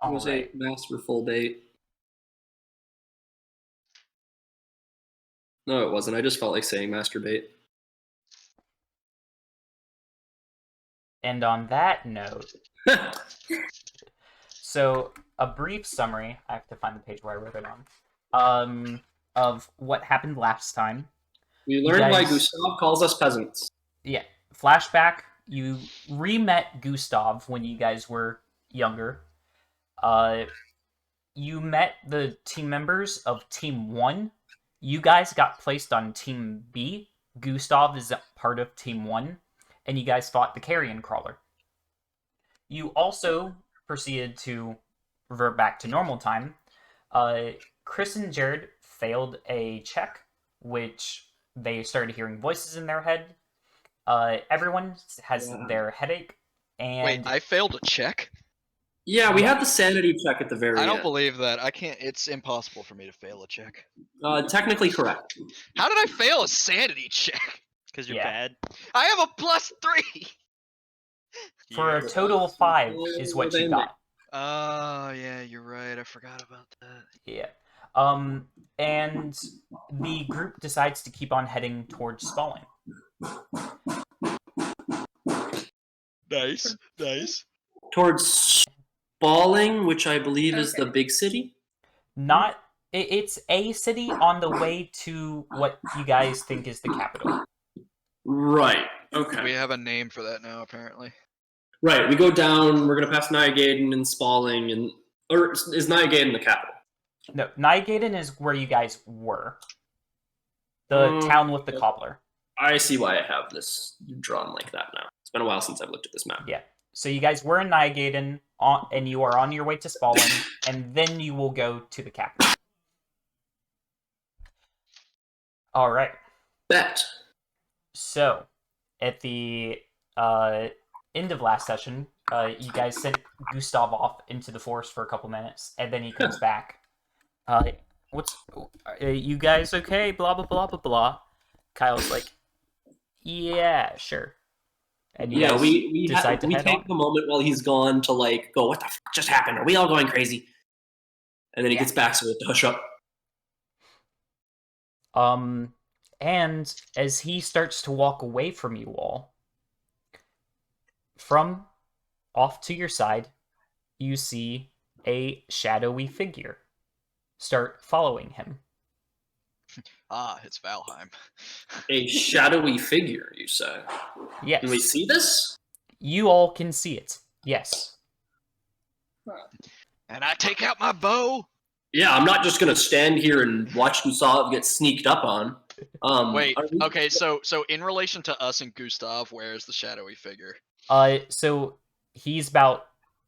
It was a masterful bait. No, it wasn't. I just felt like saying masturbate. And on that note, so a brief summary. I have to find the page where I wrote it on. Of what happened last time. We learned why Gustav calls us peasants. Yeah. Flashback. You re-met Gustav when you guys were younger. You met the team members of Team 1. You guys got placed on Team B. Gustav is part of Team 1. And you guys fought the Carrion Crawler. You also proceeded to revert back to normal time. Chris and Jared failed a check, which they started hearing voices in their head. Everyone has their headache. And wait, I failed a check? Yeah, we had the sanity check at the very end. I don't believe that. I can't. It's impossible for me to fail a check. Technically correct. How did I fail a sanity check? Because you're bad. I have a +3! For a total of 5 is what you got. Oh, yeah, you're right. I forgot about that. Yeah. And the group decides to keep on heading towards Spalling. Nice, nice. Towards Spalling, which I believe is the big city? It's a city on the way to what you guys think is the capital. Right, okay. We have a name for that now, apparently. Right, we go down, we're gonna pass Nyagaden and Spalling, and... Or is Nyagaden the capital? No, Nyagaden is where you guys were. The town with the cobbler. I see why I have this drawn like that now. It's been a while since I've looked at this map. Yeah. So you guys were in Nyagaden, and you are on your way to Spalling, and then you will go to the capital. All right. Bet. So, at the end of last session, you guys sent Gustav off into the forest for a couple minutes, and then he comes back. You guys okay? Blah, blah, blah, blah, blah. Kyle's like, yeah, sure. And you guys we decide to head take on. the moment while he's gone to like go, what the fuck just happened? Are we all going crazy? And then he gets back so we have to hush up. And as he starts to walk away from you all, from off to your side, you see a shadowy figure start following him. Ah, it's Valheim. A shadowy figure, you say? Yes. Can we see this? You all can see it. Yes. And I take out my bow. Yeah, I'm not just gonna stand here and watch Gustav get sneaked up on. Wait, okay, so in relation to us and Gustav, where's the shadowy figure? So he's about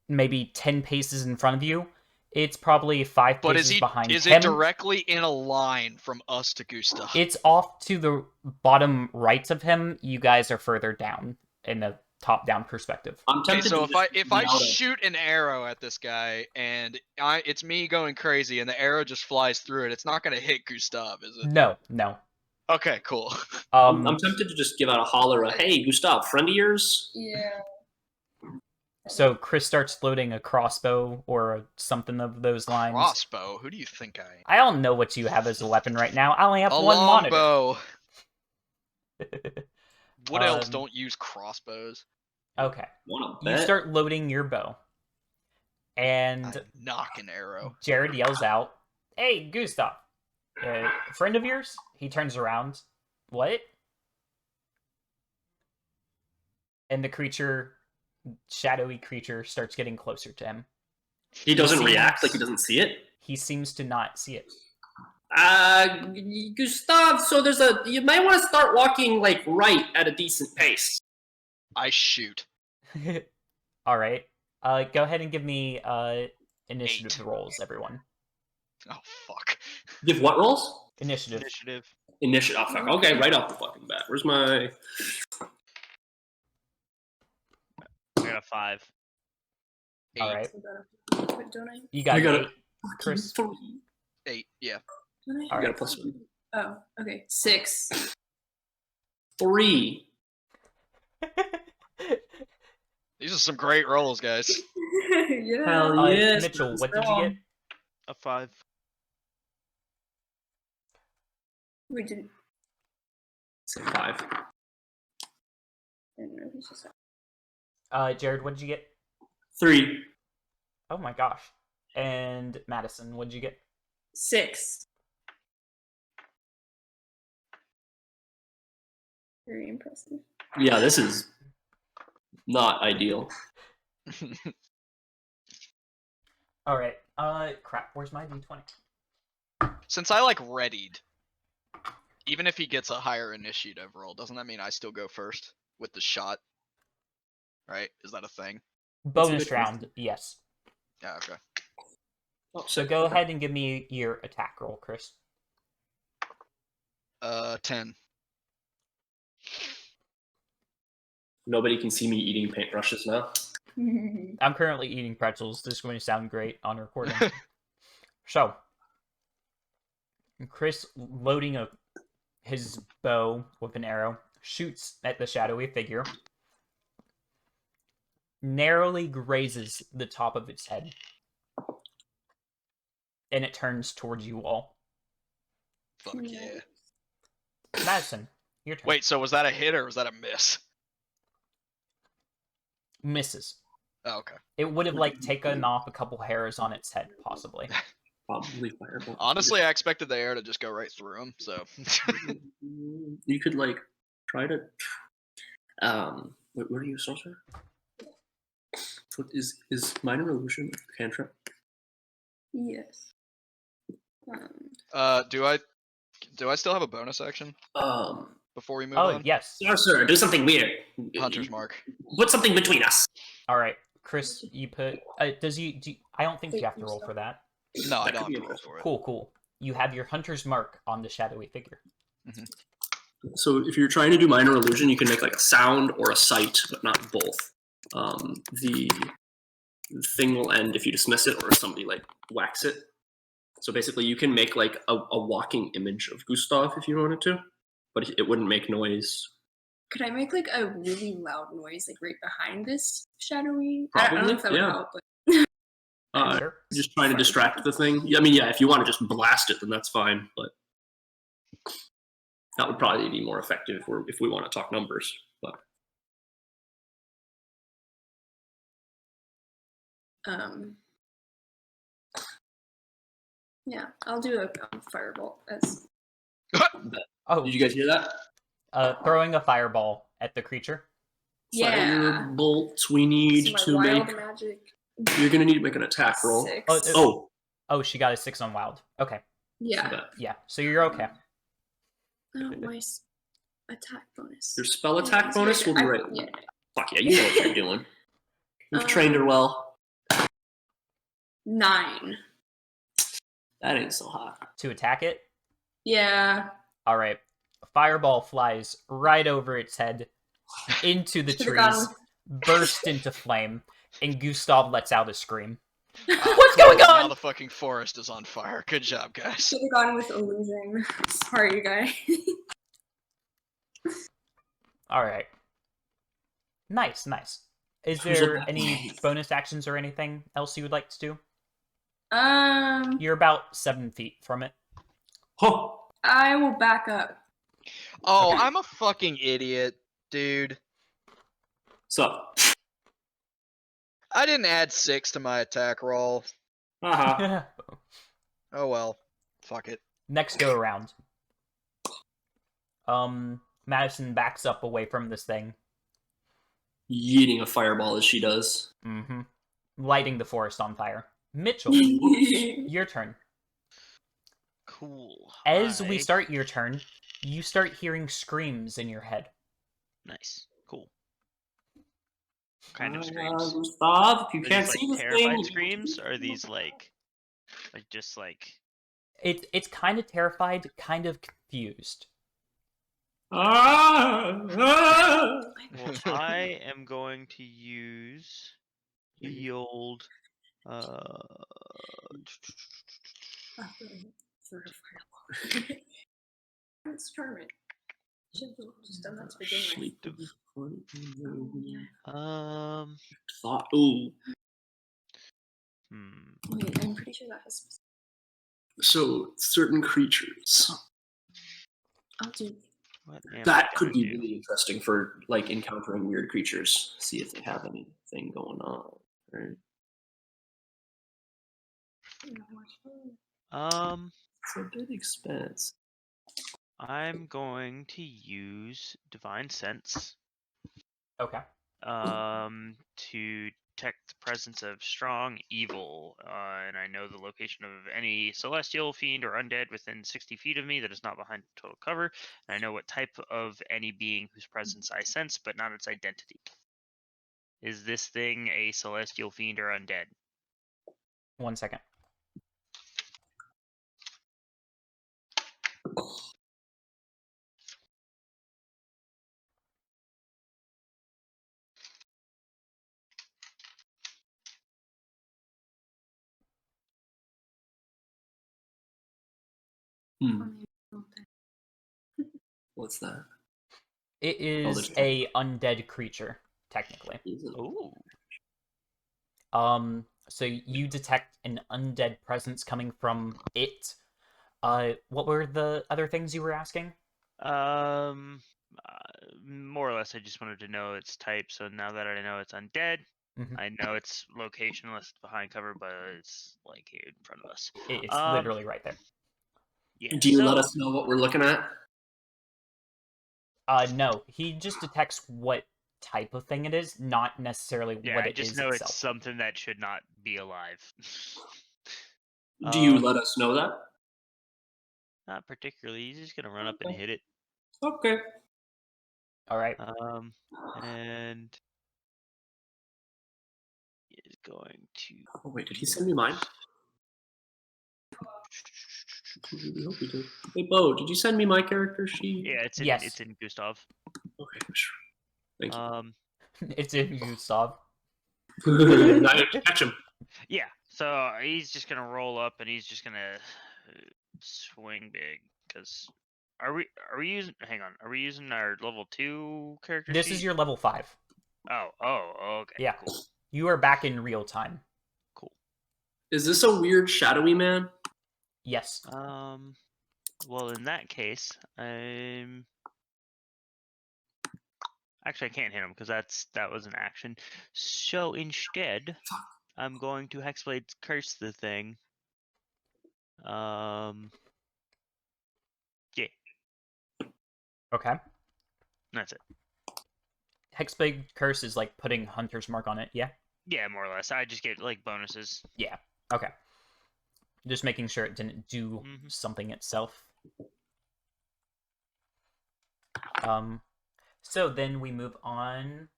maybe 10 paces in front of you. It's probably 5 paces behind him. Is it directly in a line from us to Gustav? It's off to the bottom right of him. You guys are further down in a top-down perspective. I'm tempted so to if I shoot an arrow at this guy and it's me going crazy and the arrow just flies through it, it's not going to hit Gustav, is it? No. Okay, cool. I'm tempted to just give out a holler, hey, Gustav, friend of yours? Yeah. So Chris starts loading a crossbow or something of those lines. Crossbow? Who do you think I am? I don't know what you have as a weapon right now. I only have one monitor. Longbow. Wood elves don't use crossbows. Okay. You start loading your bow. And I knock an arrow. Jared yells out, hey, Gustav, friend of yours? He turns around. What? And the creature, shadowy creature, starts getting closer to him. He doesn't react like he doesn't see it? He seems to not see it. Gustav, so you might want to start walking, like, right at a decent pace. I shoot. Alright. Go ahead and give me, initiative rolls, everyone. Oh, fuck. Give what rolls? Initiative. Oh, fuck. Okay, right off the fucking bat. Where's my... I got a 5. Alright. Don't I? You got it. 8, Chris. 8, yeah. I got a +1. Oh, okay. 6. 3. These are some great rolls, guys. Yeah. Hell yes. Mitchell, what did you get? A 5. We didn't. Say 5. I don't know. He's just Jared, what did you get? 3. Oh my gosh. And Madison, what did you get? 6. Very impressive. Yeah, this is not ideal. All right. Crap. Where's my d20? Since I like readied, even if he gets a higher initiative roll, doesn't that mean I still go first with the shot? Right? Is that a thing? Bonus good round, yes. Yeah. Okay. Oh, So go ahead and give me your attack roll, Chris. 10. Nobody can see me eating paintbrushes now. I'm currently eating pretzels. This is going to sound great on recording. So, Chris, loading his bow with an arrow, shoots at the shadowy figure, narrowly grazes the top of its head, and it turns towards you all. Fuck yeah. Madison, your turn. Wait, so was that a hit or was that a miss? Misses. Oh, okay. It would have taken off a couple hairs on its head, possibly. Probably fireball. Honestly, I expected the air to just go right through him, so. You could try to. What are you, sorcerer? What is minor illusion a cantrip? Yes. Do I still have a bonus action before we move Oh, on? yes. Sorcerer, do something weird. Hunter's mark. Put something between us. All right, Chris, you put. I don't think you have to roll for that. No, I That don't could be have to roll for it. Cool. You have your hunter's mark on the shadowy figure. So if you're trying to do minor illusion, you can make a sound or a sight, but not both. The thing will end if you dismiss it or if somebody whacks it. So basically, you can make a walking image of Gustav if you wanted to, but it wouldn't make noise. Could I make a really loud noise right behind this shadowy? I don't know Probably, if that would yeah. help, but Sure. Just trying to distract the thing. I mean, yeah, if you want to just blast it, then that's fine, but that would probably be more effective if we want to talk numbers. But yeah, I'll do a fireball. That's Oh, did you guys hear that? throwing a fireball at the creature. yeah. Fire bolts. We need So my to wild make. magic. You're gonna need to make an attack roll. 6. Oh, she got a 6 on wild. Okay. Yeah. Yeah. So you're okay. Oh, my attack bonus. Your spell attack bonus will be right. Yeah. Fuck yeah, you know what you're doing. You've trained her well. 9. That ain't so hot. To attack it. Yeah. All right. A fireball flies right over its head into the Should've trees, gone burst into flame, and Gustav lets out a scream. What's going on? Now the fucking forest is on fire. Good job, guys. Should have gone with illusion. Sorry, guys. All right. Nice. Is there any bonus actions or anything else you would like to do? You're about 7 feet from it. Oh, I will back up. Oh, Okay. I'm a fucking idiot, dude. so. I didn't add 6 to my attack roll. Uh-huh. Oh well. Fuck it. Next go around. Madison backs up away from this thing. Yeeting a fireball as she does. Mm-hmm. Lighting the forest on fire. Mitchell, your turn. Cool. As we I- start your turn, you start hearing screams in your head. Nice. Cool. What kind of screams? Gustav, if you Are can't these see like this terrified thing. screams? Or are these just It's kind of terrified, kind of confused. Well, I am going to use the old For a fireball. Let's charm it. You should have just done that to begin with. Thought. Ooh. Wait, I'm pretty sure that has. So certain creatures. I'll do. What am That I could gonna be do? really interesting for like encountering weird creatures. See if they have anything going on. Right? It's a bit expensive. I'm going to use Divine Sense. Okay. To detect the presence of strong evil, and I know the location of any celestial, fiend, or undead within 60 feet of me that is not behind total cover, and I know what type of any being whose presence I sense, but not its identity. Is this thing a celestial, fiend, or undead? 1 second. What's that? It is that's a undead creature, technically. Ooh. So you detect an undead presence coming from it. What were the other things you were asking? More or less, I just wanted to know its type. So now that I know it's undead, Mhm. I know its location unless it's behind cover, but it's like here in front of us. It's literally right there. Yeah. Do you let us know what we're looking at? No, he just detects what type of thing it is, not necessarily Yeah, what I it just is know itself. it's something that should not be alive. Do you let us know that? Not particularly. He's just gonna run up and hit it. Okay. All right. And he is going to. Oh wait, did he send me mine? I really hope he did. Hey Bo, did you send me my character sheet? Yeah, it's in. Yes. It's in Gustav. Okay, sure. Thank you. It's in Gustav. Now you catch him. Yeah. So he's just gonna roll up and he's just gonna swing big because. Are we using? Hang on. Are we using our level 2 character This sheet? is your level 5. Oh, okay. Yeah. Cool. You are back in real time. Cool. Is this a weird shadowy man? Yes. Well, in that case, I'm. Actually, I can't hit him because that was an action. So instead, I'm going to Hexblade curse the thing. Yeah, Okay. that's it. Hexblade Curse is like putting Hunter's Mark on it, yeah? Yeah, more or less. I just get like bonuses. Yeah. Okay. Just making sure it didn't do something itself. So then we move on.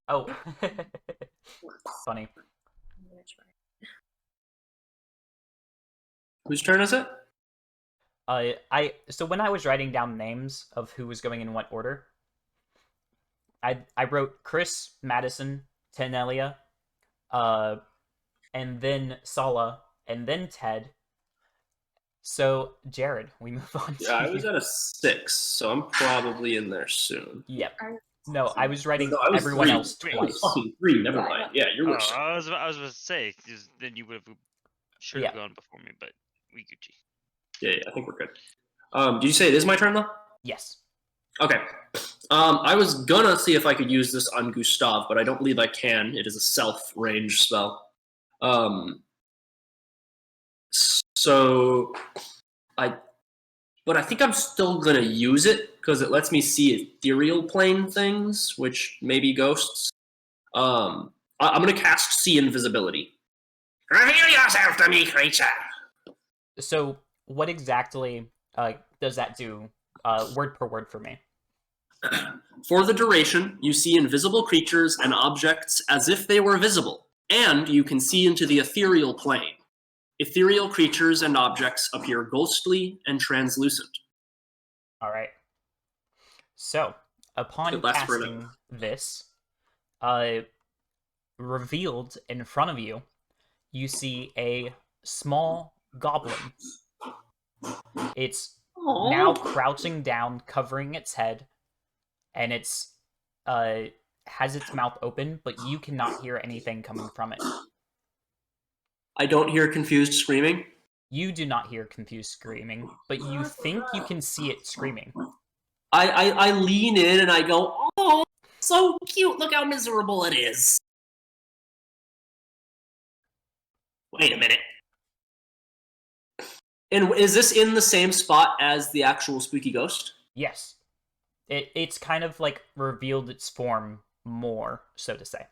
Oh. Funny. I'm gonna try. Whose turn is it? So when I was writing down names of who was going in what order, I wrote Chris, Madison, Tenelia, and then Sala, and then Ted. So Jared, we move on to Yeah, I you. was at a 6, so I'm probably in there soon. Yep. No, I was writing No, I was everyone 3. else I was twice. fucking 3. Never mind. Yeah, you're Oh, worse. I was about to say, 'cause then you would have should have gone before me, but we Gucci. Yeah, I think we're good. Did you say it is my turn though? Yes. Okay. I was gonna see if I could use this on Gustav, but I don't believe I can. It is a self-range spell. But I think I'm still gonna use it because it lets me see ethereal plane things, which may be ghosts. I'm gonna cast See Invisibility. Reveal yourself to me, creature. So what exactly does that do, word per word for me? For the duration, you see invisible creatures and objects as if they were visible, and you can see into the ethereal plane. Ethereal creatures and objects appear ghostly and translucent. All right. So upon It lasts for an casting this, revealed in front of you, you see a small goblin. It's Aw. now crouching down, covering its head, and it's has its mouth open, but you cannot hear anything coming from it. I don't hear confused screaming. You do not hear confused screaming, but you think you can see it screaming. I lean in and I go, oh, so cute. Look how miserable it is. Wait a minute. And is this in the same spot as the actual spooky ghost? Yes. It's kind of like revealed its form more, so to say.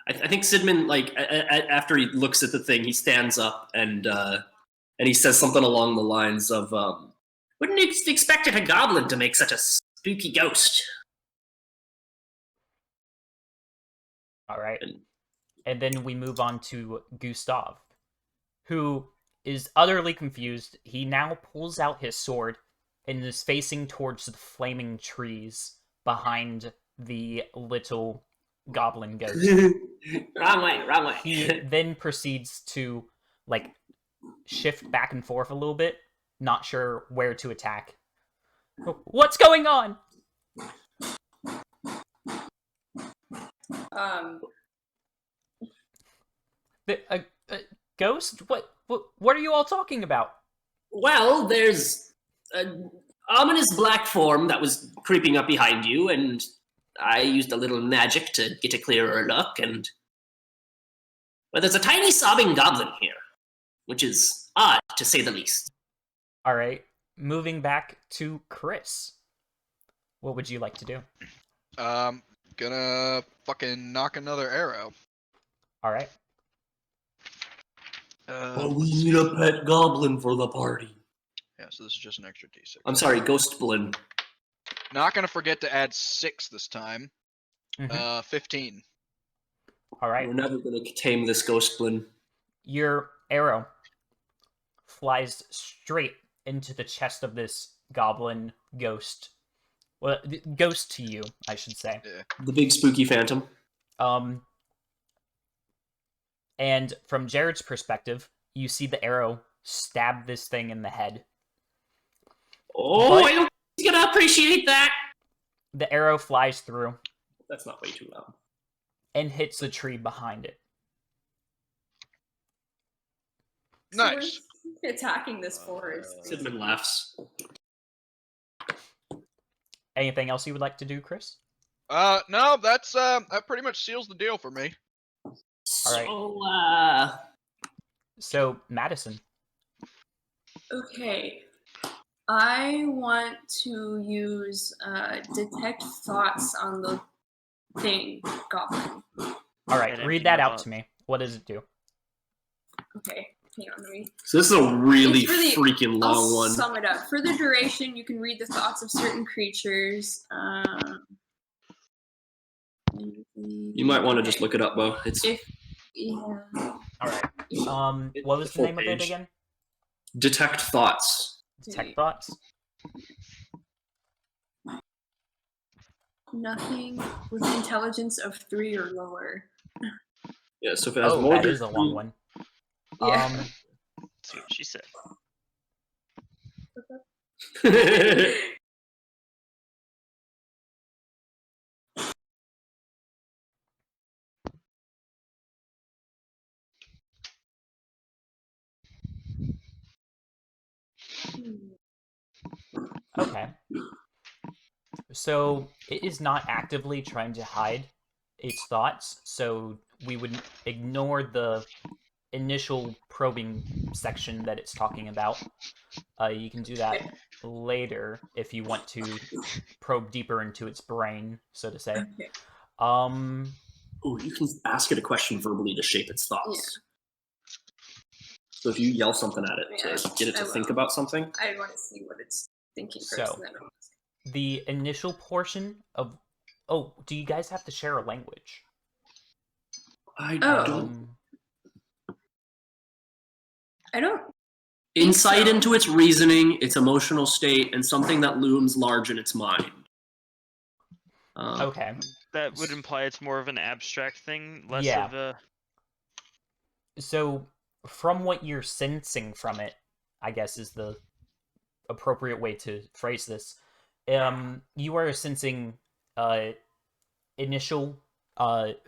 I think Sidman, like, after he looks at the thing, he stands up and he says something along the lines of, wouldn't expect a goblin to make such a spooky ghost. All right. And then we move on to Gustav, who is utterly confused. He now pulls out his sword and is facing towards the flaming trees behind the little goblin ghost. Wrong way. He then proceeds to, like, shift back and forth a little bit, not sure where to attack. What's going on? Ghost? What are you all talking about? Well, there's an ominous black form that was creeping up behind you, and I used a little magic to get a clearer look, but there's a tiny sobbing goblin here, which is odd, to say the least. All right, moving back to Chris. What would you like to do? Gonna fucking knock another arrow. All right. We need a pet goblin for the party. Yeah, so this is just an extra d6. I'm sorry, Ghostblin. Not gonna forget to add 6 this time. 15. All right. We're never gonna tame this Ghostblin. Your arrow flies straight into the chest of this goblin ghost. Well, ghost to you, I should say. Yeah. The big spooky phantom. And from Jared's perspective, you see the arrow stab this thing in the head. Oh, But- I don't think he's gonna appreciate that. The arrow flies through That's not way too loud. and hits the tree behind it. Nice. So we're attacking this forest. Sidman laughs. Anything else you would like to do, Chris? No, that's that pretty much seals the deal for me. So, So, Madison. Okay. I want to use detect thoughts on the thing, goblin. All right, And read empty that my out thoughts. to me. What does it do? Okay, hang on, let me. so this is a really, It's really- freaking I'll long one. sum it up. For the duration, you can read the thoughts of certain creatures. You might want to just look it up, Bo. It's Yeah. All right. What was the full name of it page. again? Detect thoughts. Detect thoughts. Nothing with intelligence of 3 or lower. Yeah, so if it has Oh, more that than is a long one. Yeah. Let's see what she said. Okay. So it is not actively trying to hide its thoughts, so we would ignore the initial probing section that it's talking about. You can do that later if you want to probe deeper into its brain, so to say. Okay. Oh, you can ask it a question verbally to shape its thoughts. So if you yell something at it Yeah, to get it to I think will. about something, I want to see what it's thinking first. So- And then I'll ask. The initial portion of... Oh, do you guys have to share a language? I Oh. don't. I don't. Insight so. into its reasoning, its emotional state, and something that looms large in its mind. Okay. That would imply it's more of an abstract thing, less Yeah. of a. So, from what you're sensing from it, I guess is the appropriate way to phrase this. You are sensing initial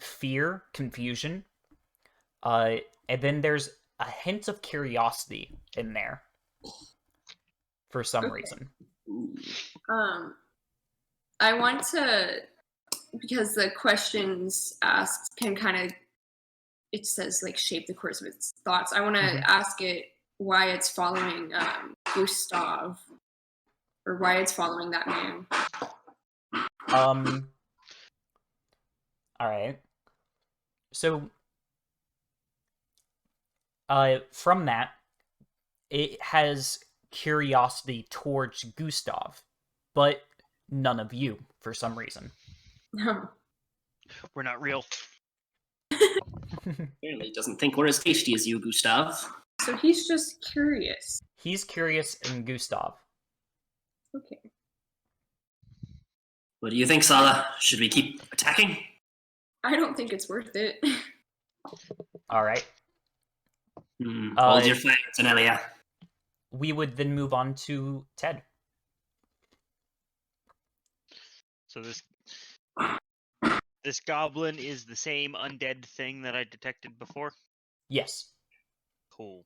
fear, confusion, and then there's a hint of curiosity in there for some Okay. reason. I want to, because the questions asked can kind of, it says like shape the course of its thoughts. I want to Mhm. ask it why it's following Gustav, or why it's following that man. All right. So, from that, it has curiosity towards Gustav, but none of you for some reason. We're not real. Apparently, it doesn't think we're as tasty as you, Gustav. So he's just curious. He's curious in Gustav. Okay. What do you think, Sala? Should we keep attacking? I don't think it's worth it. All right. Hold your fire, Tanelia. We would then move on to Ted. So this goblin is the same undead thing that I detected before? Yes. Cool.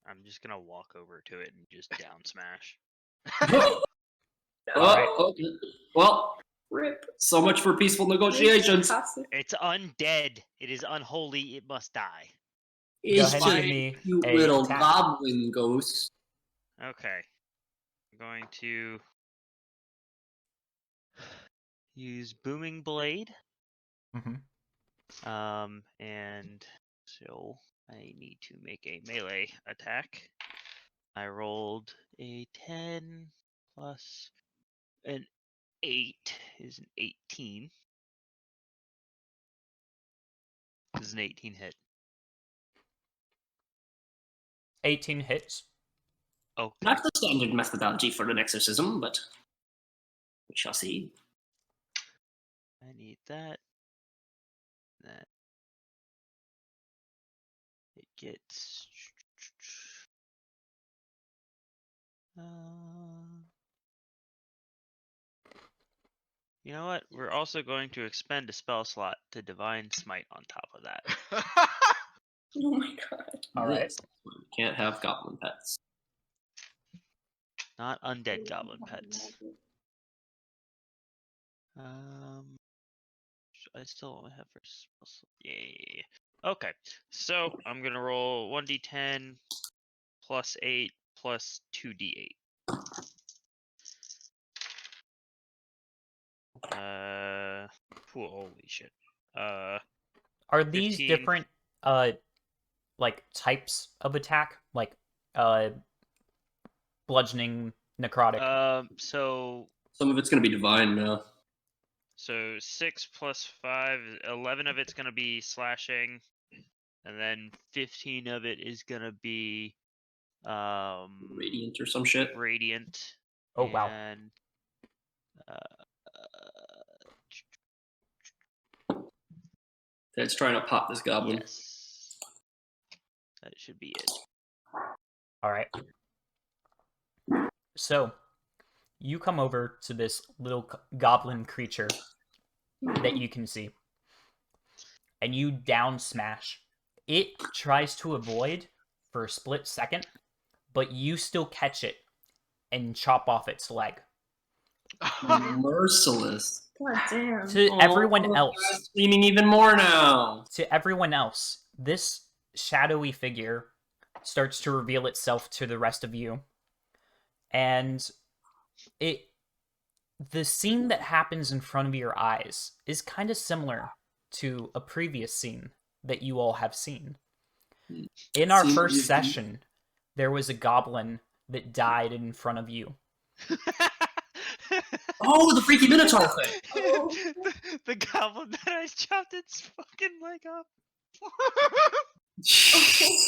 I'm just gonna walk over to it and just down smash. Alright. Okay. Well, Rip. so much for peaceful negotiations. It's undead. It is unholy. It must die. It's ahead just and give me you a little attack. goblin ghost. Okay. I'm going to use Booming Blade. Mhm. And so I need to make a melee attack. I rolled a 10 plus an 8 is an 18. This is an 18 hit. 18 hits. Oh, Not the standard methodology for an exorcism, but we shall see. I need that. That. It gets. You know what? We're also going to expend a spell slot to Divine Smite on top of that. Oh my god. All right. Yes. Can't have goblin pets. Not undead goblin pets. I still only have first spell slot. Yay. Okay, so I'm gonna roll 1d10 plus 8 plus 2d8. Holy shit. Are these 15. different like types of attack? Like bludgeoning, necrotic? So Some of it's going to be divine now. 6 plus 5, 11 of it's gonna be slashing, and then 15 of it is gonna be Radiant or some shit. radiant. Oh, wow. And Ted's trying to pop this goblin. yes, that should be it. All right. So, you come over to this little goblin creature that you can see, and you down smash. It tries to avoid for a split second, but you still catch it and chop off its leg. Merciless. God damn. To everyone I'm else, screaming even more now. this shadowy figure starts to reveal itself to the rest of you. And the scene that happens in front of your eyes is kind of similar to a previous scene that you all have seen. In our first session, there was a goblin that died in front of you. Oh, the freaky minotaur thing. the goblin that I chopped its fucking leg off. Oh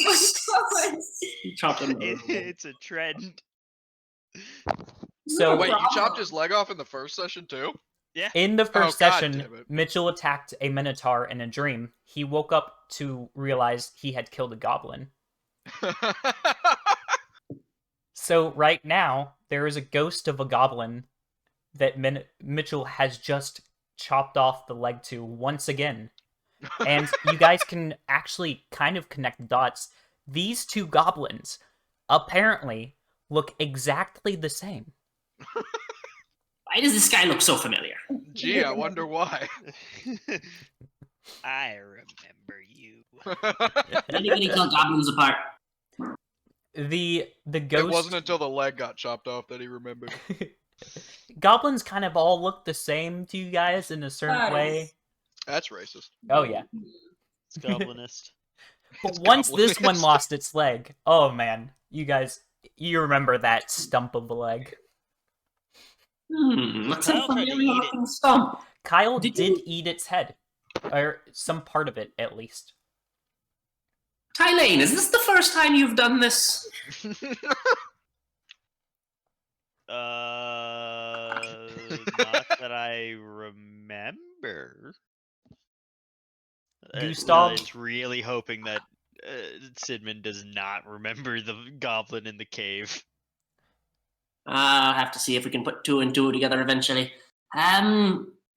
my god. He chopped him. It's a trend. So Wait, you chopped problem. his leg off in the first session too? Yeah. in the first God session, damn it. Mitchell attacked a minotaur in a dream. He woke up to realize he had killed a goblin. So right now, there is a ghost of a goblin that Mitchell has just chopped off the leg to once again. And you guys can actually kind of connect the dots. These two goblins apparently look exactly the same. Why does this guy look so familiar? Gee, I wonder why. I remember you. Anybody kill goblins apart? The It ghost wasn't until the leg got chopped off that he remembered. goblins kind of all look the same to you guys in a certain Nice. way. That's racist. Oh yeah. It's goblinist. But It's once this one goblinist. lost its leg, oh man, you remember that stump of the leg. What's a Kyle tried to familiar eat it. looking stump? Kyle Did did you- eat its head, or some part of it at least. Tylane, is this the first time you've done this? Not that I remember. Gustav? It's really hoping that Sidman does not remember the goblin in the cave. I'll have to see if we can put two and two together eventually.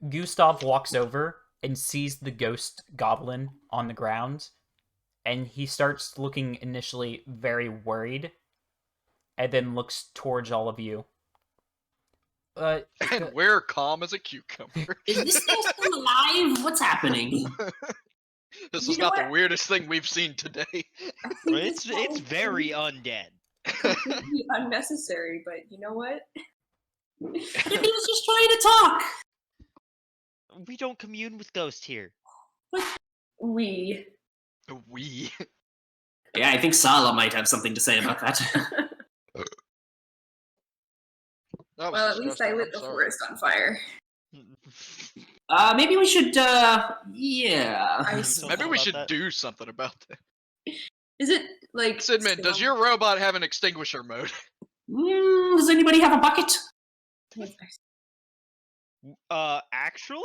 Gustav walks over and sees the ghost goblin on the ground, and he starts looking initially very worried, and then looks towards all of you. And we're calm as a cucumber. Is this thing still alive? What's happening? This You is know not what? the weirdest thing we've seen today. I think Well, this it's might very be undead. completely unnecessary, but you know what? He was just trying to talk. We don't commune with ghosts here. We. We. Yeah, I think Sala might have something to say about that. That was Well, at least I disgusting, lit I'm the sorry. forest on fire. Maybe we should, yeah. I Something Maybe we about should that? do something about that. Is it like Sidman, does still- your robot have an extinguisher mode? Does anybody have a bucket? Actually?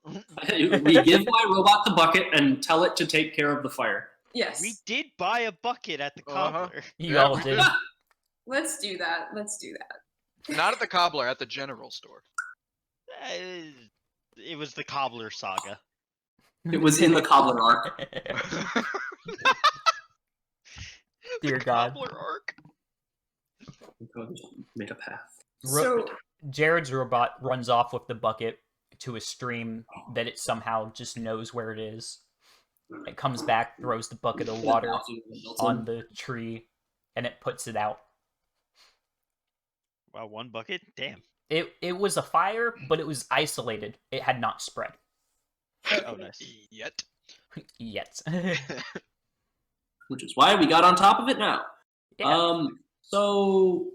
We give my robot the bucket and tell it to take care of the fire. Yes. We did buy a bucket at the Uh-huh. cobbler. You Yeah, all we did. Let's do that. Let's do that. Not at the cobbler, at the general store. It was the cobbler saga. It was in the cobbler arc. Dear The God. cobbler arc. Made a path. Ro- So Jared's robot runs off with the bucket to a stream that it somehow just knows where it is. It comes back, throws the bucket of water on the tree, and it puts it out. Wow, one bucket? Damn. It was a fire, but it was isolated. It had not spread Oh, nice. Yet. yet. Which is why we got on top of it now. Yeah. So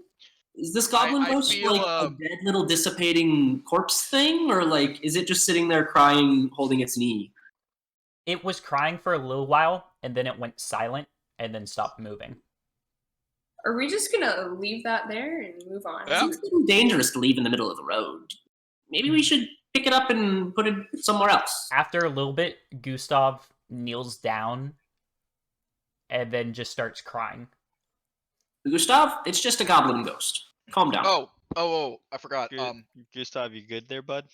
is this goblin I ghost feel, like a dead little dissipating corpse thing, or like is it just sitting there crying, holding its knee? It was crying for a little while, and then it went silent, and then stopped moving. are we just gonna leave that there and move on? Yeah. Seems getting dangerous to leave in the middle of the road. Maybe we should pick it up and put it somewhere else. After a little bit, Gustav kneels down, and then just starts crying. Gustav, it's just a goblin ghost. Calm down. Oh, I forgot. Gustav, you good there, bud?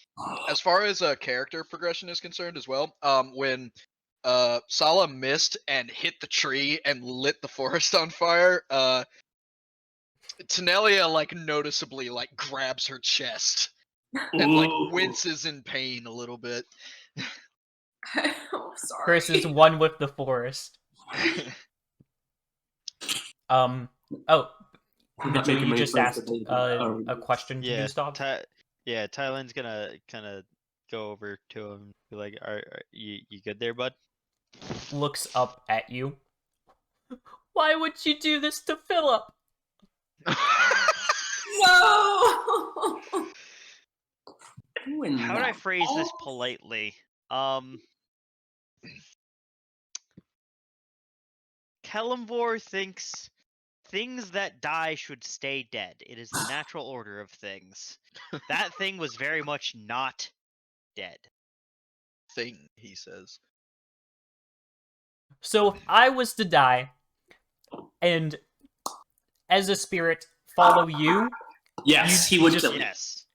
As far as character progression is concerned as well, when Sala missed and hit the tree and lit the forest on fire, Tanelia like noticeably like grabs her chest and like Ooh. winces in pain a little bit. Oh, sorry. Chris is one with the forest. Oh, I'm not Mitchell, making you my just friends asked believe a question to Yeah. Gustav. Tylen's gonna kind of go over to him and be like, are you good there, bud? Looks up at you. Why would you do this to Philip? No. Who in How would I the phrase this balls? politely? Kellamvor thinks things that die should stay dead. It is the natural order of things. That thing was very much not dead. Thing, he says. So if I was to die, and as a spirit follow you. Yes, You he would just- kill you. Yes.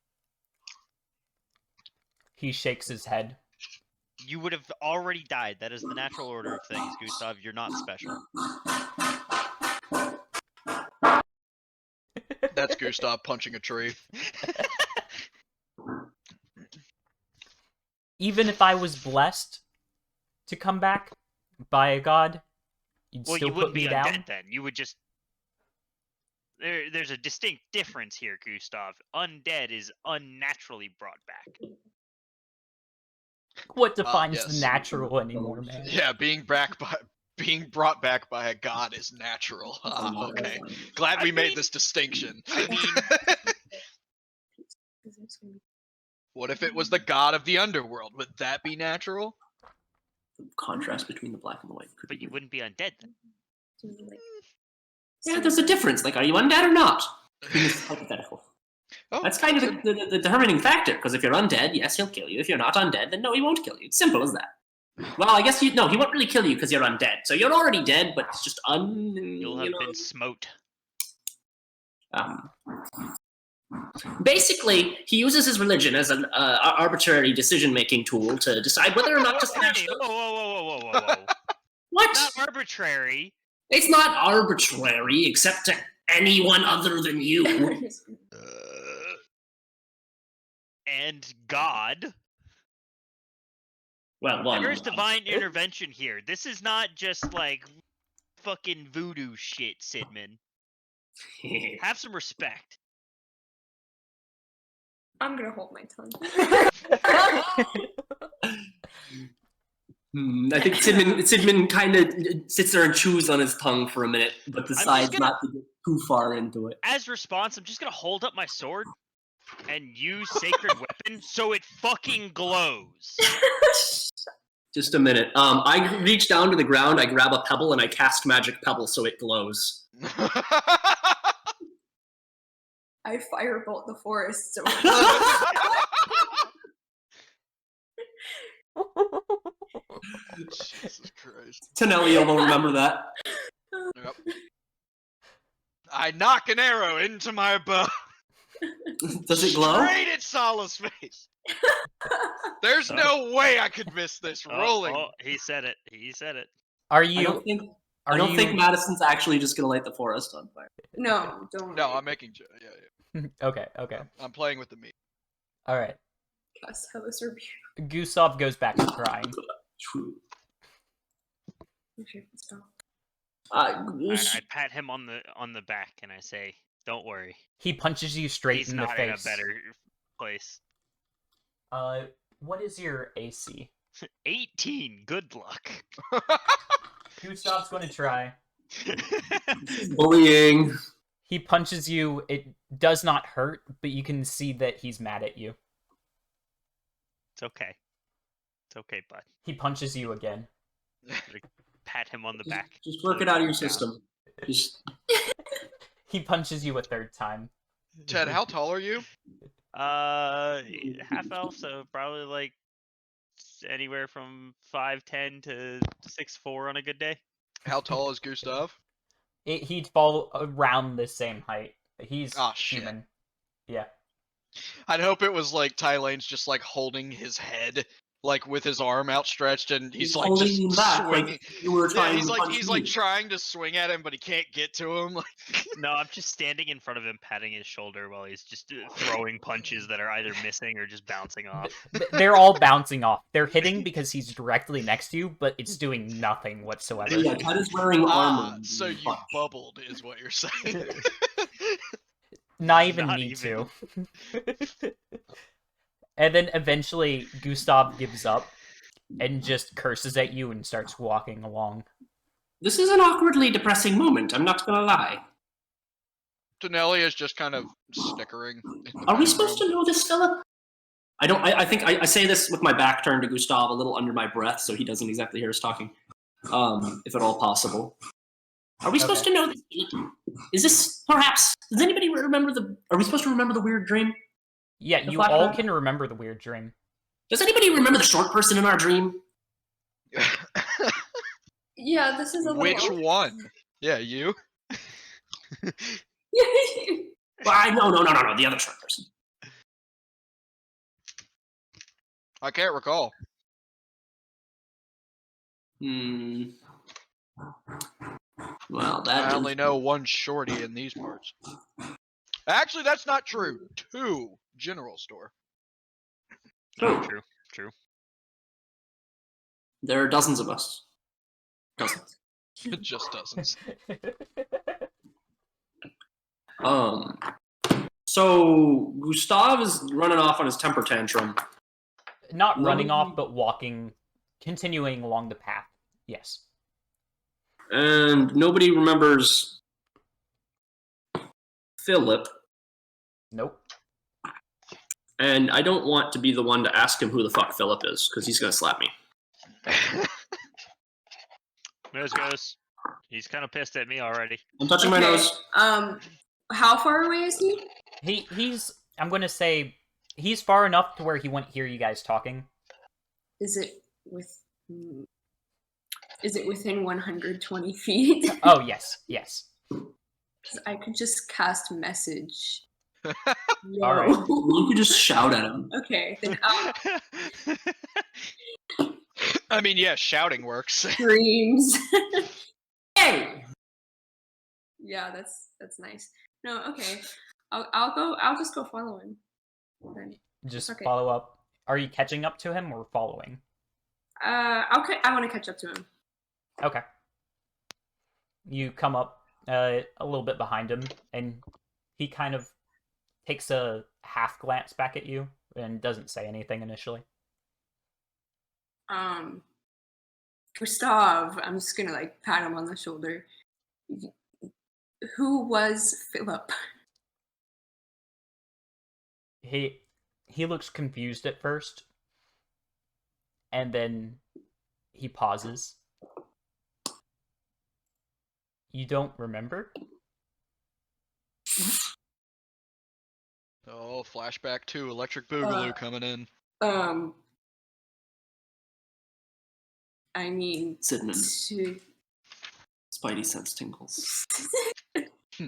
He shakes his head. You would have already died. That is the natural order of things, Gustav. You're not special. That's Gustav punching a tree. Even if I was blessed to come back by a god, you'd Well, still you put wouldn't me be down. undead then. You would just. There's a distinct difference here, Gustav. Undead is unnaturally brought back. What defines yes. the natural anymore, man? Yeah, being brought back by a god is natural. Ah, okay. Glad we made this distinction. I mean, What if it was the god of the underworld? Would that be natural? The contrast between the black and the white. Could but be you wouldn't be undead then. Yeah, there's a difference. Like, are you undead or not? In this hypothetical. Oh, That's kind of the determining factor, because if you're undead, yes, he'll kill you. If you're not undead, then no, he won't kill you. It's simple as that. Well, I guess he won't really kill you because you're undead. So you're already dead, but it's just You'll have been smote. Basically, he uses his religion as an arbitrary decision-making tool to decide whether or not to smash Hey, them. whoa. What? Not arbitrary. It's not arbitrary, except to anyone other than you. And God. Well, one. There's divine intervention here. This is not just like fucking voodoo shit, Sidman. Have some respect. I'm gonna hold my tongue. I think Sidman kind of sits there and chews on his tongue for a minute, but decides gonna- not to get too far into it. As response, I'm just gonna hold up my sword and use sacred weapon so it fucking glows. Just a minute. I reach down to the ground, I grab a pebble, and I cast magic pebble so it glows. I firebolt the forest. So Jesus Christ. Tenellia will remember that. Yep. I knock an arrow into my bow. Does it glow? Straight at Sala's face. There's no way I could miss this rolling. Oh, he said it. He said it. Are I you? don't think Madison's actually just gonna light the forest on fire. no, don't. No, I'm making. Yeah. Okay. I'm playing with the meat. All right. Cast Hellas Rebuke. Gustav goes back to crying. True. Okay, stop. I pat him on the back and I say, "Don't worry. He punches you straight He's in the not face. in a better place." What is your AC? 18. Good luck. Gustav's going to try. Bullying. He punches you. It does not hurt, but you can see that he's mad at you. It's okay. It's okay, bud. He punches you again. Pat him on the back. Just work it out of your system. Just He punches you a third time. Ted, how tall are you? Half elf, so probably like anywhere from 5'10" to 6'4" on a good day. How tall is Gustav? He'd fall around the same height. He's Oh, shit. human. Yeah. I'd hope it was like Ty Lane's just like holding his head, like with his arm outstretched, and he's like holding just him back, swinging. like you were Yeah, trying he's to like punch he's me. like trying to swing at him, but he can't get to him. Like, No, I'm just standing in front of him, patting his shoulder while he's just throwing punches that are either missing or just bouncing off. They're all bouncing off. They're hitting because he's directly next to you, but it's doing nothing whatsoever. Yeah, Ted is wearing armor. so you Punch. bubbled, is what you're saying. Not even Not need even. to. And then eventually Gustav gives up and just curses at you and starts walking along. This is an awkwardly depressing moment, I'm not gonna lie. Tonelli is just kind of snickering. Are we supposed to know this, Philip? I think I say this with my back turned to Gustav, a little under my breath, so he doesn't exactly hear us talking. If at all possible. Are we supposed to know this? Is this perhaps... Does anybody remember the... Are we supposed to remember the weird dream? Yeah, The you all flashback? can remember the weird dream. Does anybody remember the short person in our dream? Yeah, this is a little. Which one? Yeah, you. Well, no, the other shark person. I can't recall. Well, I that only is... know one shorty in these parts. Actually, that's not true. 2 general store. Oh, true. There are dozens of us. Dozens. Just dozens. So Gustav is running off on his temper tantrum. Not running off, but walking, continuing along the path. Yes. And nobody remembers Philip. Nope. And I don't want to be the one to ask him who the fuck Philip is, because he's going to slap me. Nose. He's kind of pissed at me already. I'm touching my nose. How far away is he? He's, I'm going to say, he's far enough to where he wouldn't hear you guys talking. Is it within 120 feet? Oh, yes. 'Cause I could just cast message. All right. You could just shout at him. Okay, then I'll I mean, yeah, shouting works. screams. Hey! Yeah, that's nice. No, okay. I'll just go follow him. Then. Just Okay. follow up. Are you catching up to him or following? I want to catch up to him. Okay. You come up a little bit behind him, and he kind of takes a half glance back at you and doesn't say anything initially. Gustav, I'm just gonna like pat him on the shoulder. Who was Philip? He looks confused at first, and then he pauses. You don't remember? Oh, flashback 2, Electric Boogaloo coming in. I mean, Cinnamon. to... Spidey sense tingles.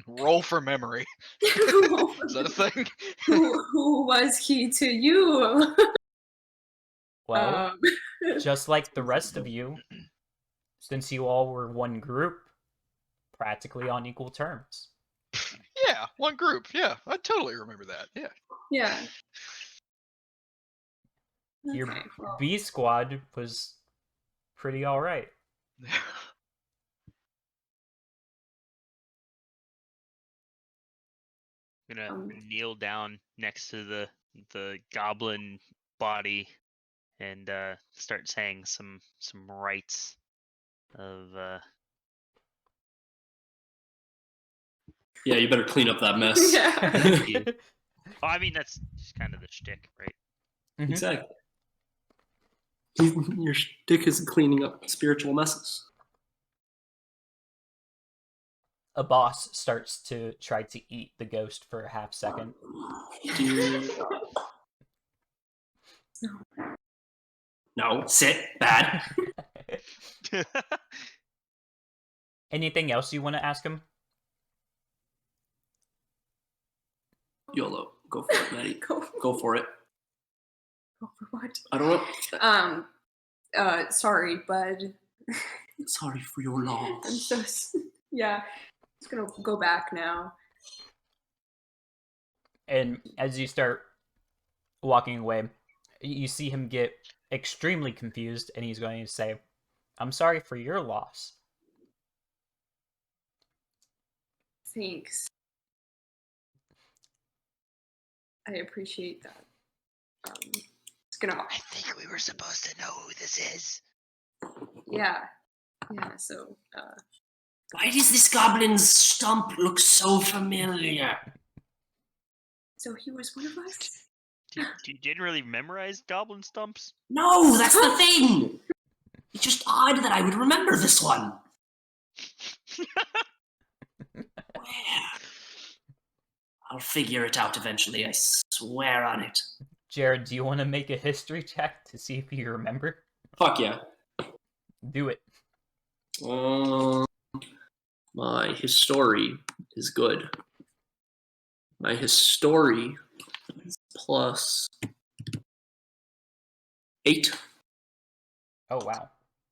Roll for memory. Is that a thing? who was he to you? Well, just like the rest of you, since you all were one group, practically on equal terms. Yeah, one group. Yeah, I totally remember that. Yeah. Yeah. Your Okay, well, B squad was pretty alright. I'm gonna kneel down next to the goblin body and start saying some rites of Yeah, you better clean up that mess. Yeah. Oh, I mean that's just kind of the shtick, right? Mhm. Exactly. Your dick is cleaning up spiritual messes. A boss starts to try to eat the ghost for a half second. No, sit. Bad. Anything else you want to ask him? YOLO. Go for it, Maddie. Go for it. for what? I don't know. Sorry, bud. Sorry for your loss. I'm so yeah. Just gonna go back now. And as you start walking away, you see him get extremely confused, and he's going to say, "I'm sorry for your loss." Thanks. I appreciate that. Just gonna. I think we were supposed to know who this is. Yeah. So. Why does this goblin's stump look so familiar? So he was one of us. You didn't really memorize goblin stumps? No, that's the thing. It's just odd that I would remember this one. I'll figure it out eventually, I swear on it. Jared, do you want to make a history check to see if you remember? Fuck yeah. Do it. My history is good. My history is plus 8. Oh, wow.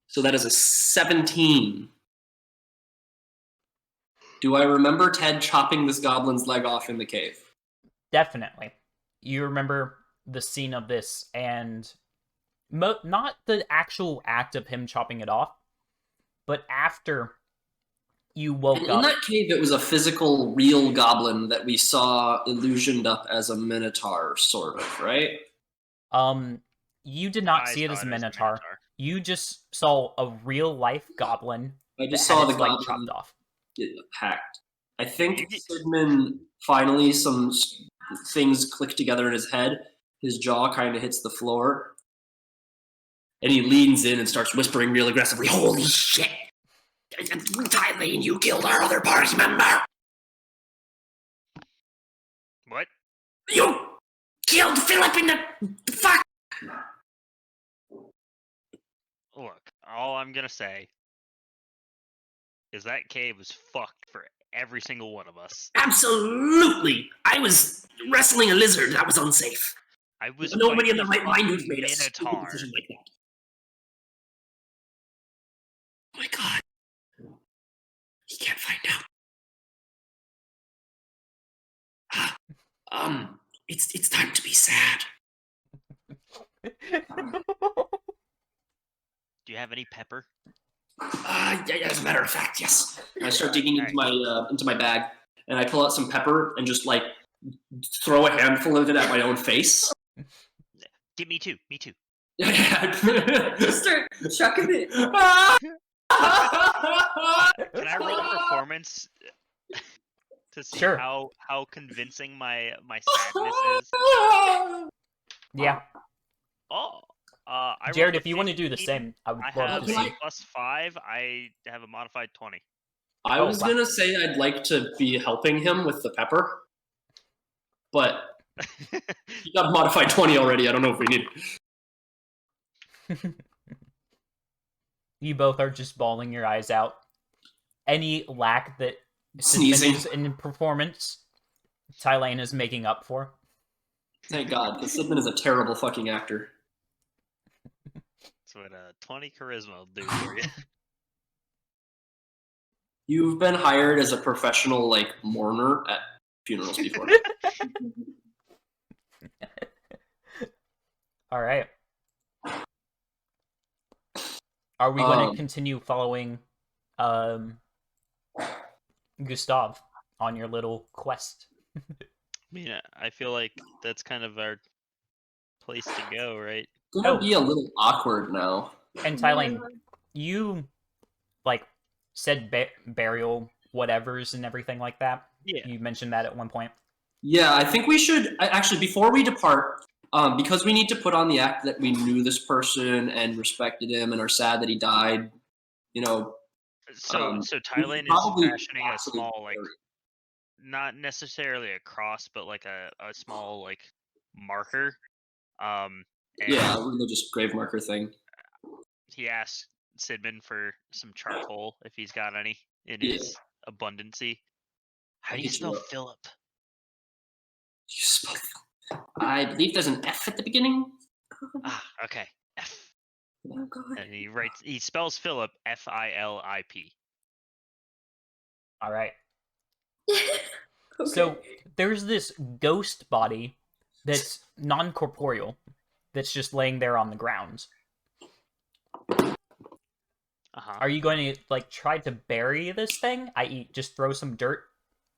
So that is a 17. Do I remember Ted chopping this goblin's leg off in the cave? Definitely. You remember the scene of this, and not the actual act of him chopping it off, but after you woke And up. in that cave, it was a physical, real goblin that we saw illusioned up as a minotaur, sort of, right? You did not I see it saw as a it minotaur. You just saw a real-life goblin I just that saw had the its leg goblin chopped off. get hacked. I think You get- Sidman finally some things click together in his head. His jaw kind of hits the floor, and he leans in and starts whispering real aggressively, "Holy shit! Thailand, you killed our other party member! What? You killed Philip in the fuck!" Look, all I'm gonna say is that cave was fucked for every single one of us. Absolutely! I was wrestling a lizard. That was unsafe. I was Nobody in fighting the a right mind would have fucking made a stupid minotaur. decision like that. Oh my god. He can't find out. It's time to be sad. Do you have any pepper? Yeah, as a matter of fact, yes. I start Alright, digging into my bag, and I pull out some pepper and just like throw a handful of it at my own face. Give me two. Me too. Just start chucking it. Can I roll performance to see Sure. how convincing my sadness is? Yeah. Oh, I Jared, rolled a if you want to do the 15. same, I would I love have to see. +5. I have a modified 20. I Oh, was wow. gonna say I'd like to be helping him with the pepper, but he got a modified 20 already. I don't know if we need it. You both are just bawling your eyes out. Any lack that Sneezing. is in performance, Thailand is making up for. Thank God, because Sidman is a terrible fucking actor. That's what 20 charisma will do for you. You've been hired as a professional, like, mourner at funerals before. All right. Are we going to Um, continue following Gustav on your little quest? I mean, I feel like that's kind of our place to go, right? It's gonna Oh. be a little awkward now. And Thailand, you like said burial whatevers and everything like that. Yeah. You mentioned that at one point. Yeah, I think we should actually before we depart, because we need to put on the act that we knew this person and respected him and are sad that he died. You know, So we Thailand should is probably fashioning a actually small, like, bury- not necessarily a cross, but like a small, like, marker. And Yeah, a religious grave marker thing. he asked Sidman for some charcoal if he's got any in Yeah. his abundancy. How I'll do you hit you spell up. Philip? You spelled- I believe there's an F at the beginning. Ah, okay. F. Oh god. And he spells Philip Philip. All right. Okay. So there's this ghost body that's non-corporeal that's just laying there on the ground. Uh-huh. Are you going to like try to bury this thing, i.e., just throw some dirt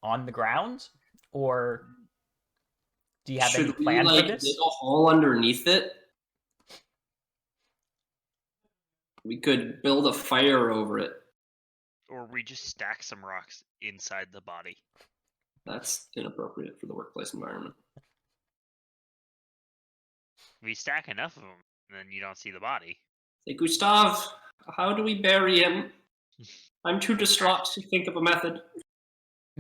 on the ground, or do you have any Should we plan like for this? dig a hole underneath it? We could build a fire over it. Or we just stack some rocks inside the body. That's inappropriate for the workplace environment. If we stack enough of them, then you don't see the body. Hey, Gustav, how do we bury him? I'm too distraught to think of a method.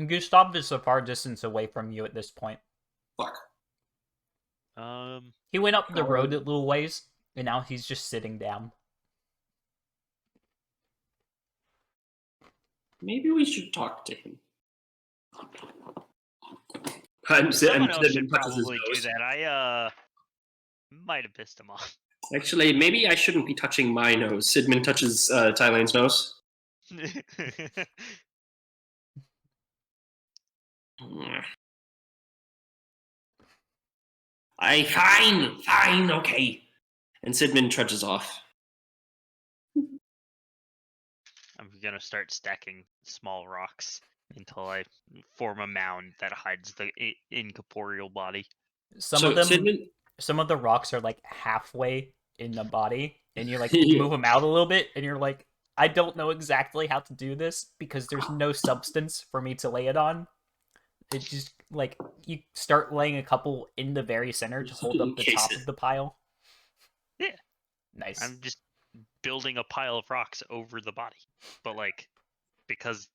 Gustav is a far distance away from you at this point. Fuck. He went up the road a little ways, and now he's just sitting down. Maybe we should talk to him. Someone else Sidman should touches his probably do nose. that. I might have pissed him off. Actually, maybe I shouldn't be touching my nose. Sidman touches Tylane's nose. Fine, okay. And Sidman trudges off. I'm gonna start stacking small rocks until I form a mound that hides the incorporeal body. Some So of them, Sidman, some of the rocks are like halfway in the body, and you like Yeah. move them out a little bit, and you're like, I don't know exactly how to do this because there's no substance for me to lay it on. It just like you start laying a couple in the very center to hold up the Encase top it. of the pile. Yeah. Nice. I'm just building a pile of rocks over the body, but like because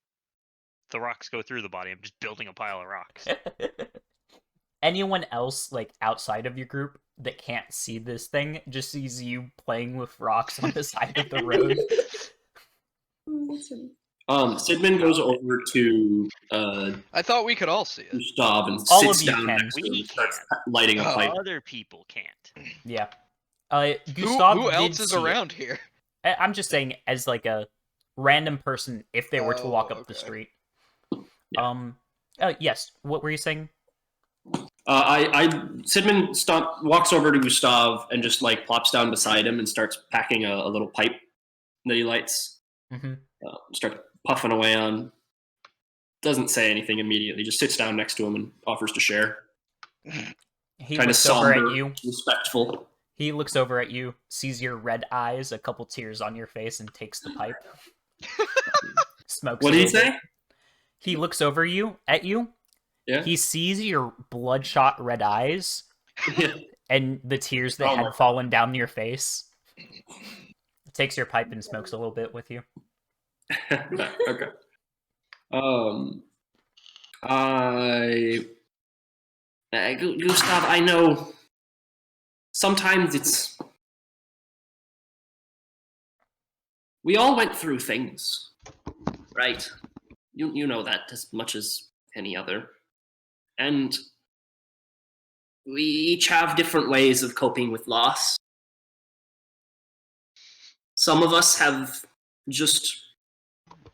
the rocks go through the body, I'm just building a pile of rocks. Anyone else like outside of your group that can't see this thing just sees you playing with rocks on the side of the road. Sidman goes over to I thought we could all see it. Gustav and All sits of you down can. next to him We and starts can. lighting a pipe. Other people can't. Yeah. Gustav Who did else is see it. around here? I'm just saying as like a random person if they were to walk Oh, up the okay. street. Yeah. Yes. What were you saying? Sidman walks over to Gustav and just like plops down beside him and starts packing a little pipe that he lights. Mm-hmm. Starts puffing away on. Doesn't say anything immediately. Just sits down next to him and offers to share. He Kind of looks over somber, at you. respectful. He looks over at you, sees your red eyes, a couple tears on your face, and takes the pipe. Smokes. What a did he little say? bit. He looks over at you. Yeah. He sees your bloodshot red eyes Yeah. and the tears that Oh my had fallen down your face. Takes your pipe and smokes a little bit with you. Okay. Gustav, I know sometimes it's. We all went through things, right? You know that as much as any other. And we each have different ways of coping with loss. Some of us have just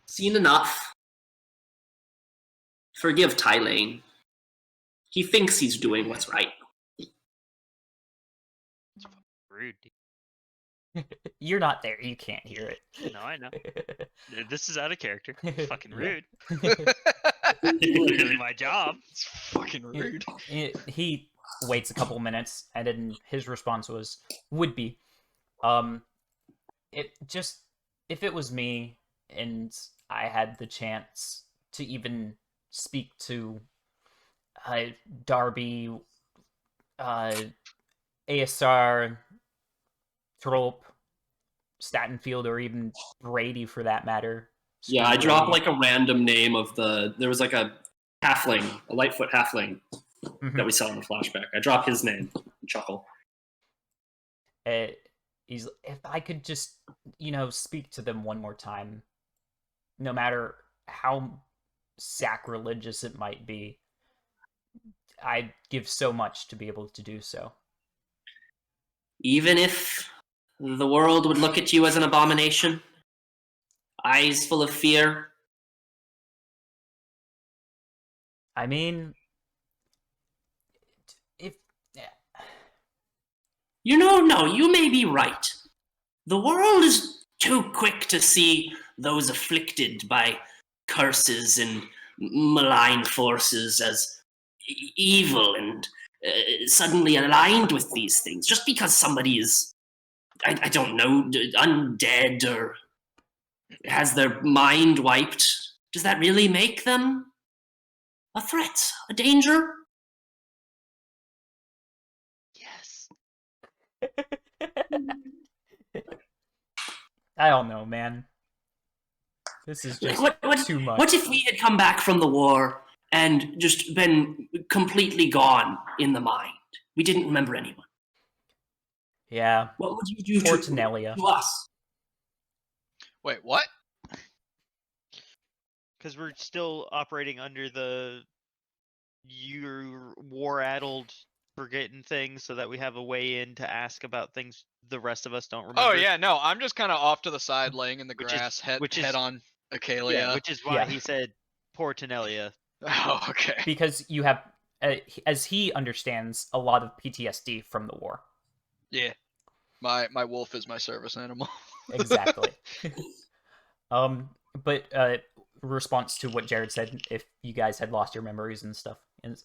seen enough. Forgive Tylane. He thinks he's doing what's right. Rude. You're not there. You can't hear it. No, I know. This is out of character. Fucking rude. Yeah. Literally my job. It's fucking rude. He waits a couple minutes, and then his response was, "Would be." If it was me and I had the chance to even speak to Darby, ASR, Trope, Statenfield, or even Brady for that matter. Yeah, I Speak dropped Brady. like a random name of there was like a halfling, a Lightfoot halfling Mhm. that we saw in the flashback. I dropped his name and chuckle. He's if I could just speak to them one more time, no matter how sacrilegious it might be, I'd give so much to be able to do so. Even if the world would look at you as an abomination, eyes full of fear. I mean, No, you may be right. The world is too quick to see those afflicted by curses and malign forces as evil and suddenly aligned with these things. Just because somebody is, I don't know, undead or has their mind wiped, does that really make them a threat, a danger? Yes. I don't know, man. This is just too much. What if we had come back from the war and just been completely gone in the mind? We didn't remember anyone. Yeah, What would you do poor to Tanelia. us? Wait, what? Because we're still operating under the you're war-addled forgetting things so that we have a way in to ask about things the rest of us don't remember. Oh yeah, no, I'm just kind of off to the side, laying in the Which is- grass, head which is- head on Acalia. Yeah, which is why Yeah. he said poor Tenelia. Oh, okay. Because you have, as he understands, a lot of PTSD from the war. Yeah, my wolf is my service animal. Exactly. But response to what Jared said, if you guys had lost your memories and stuff, is,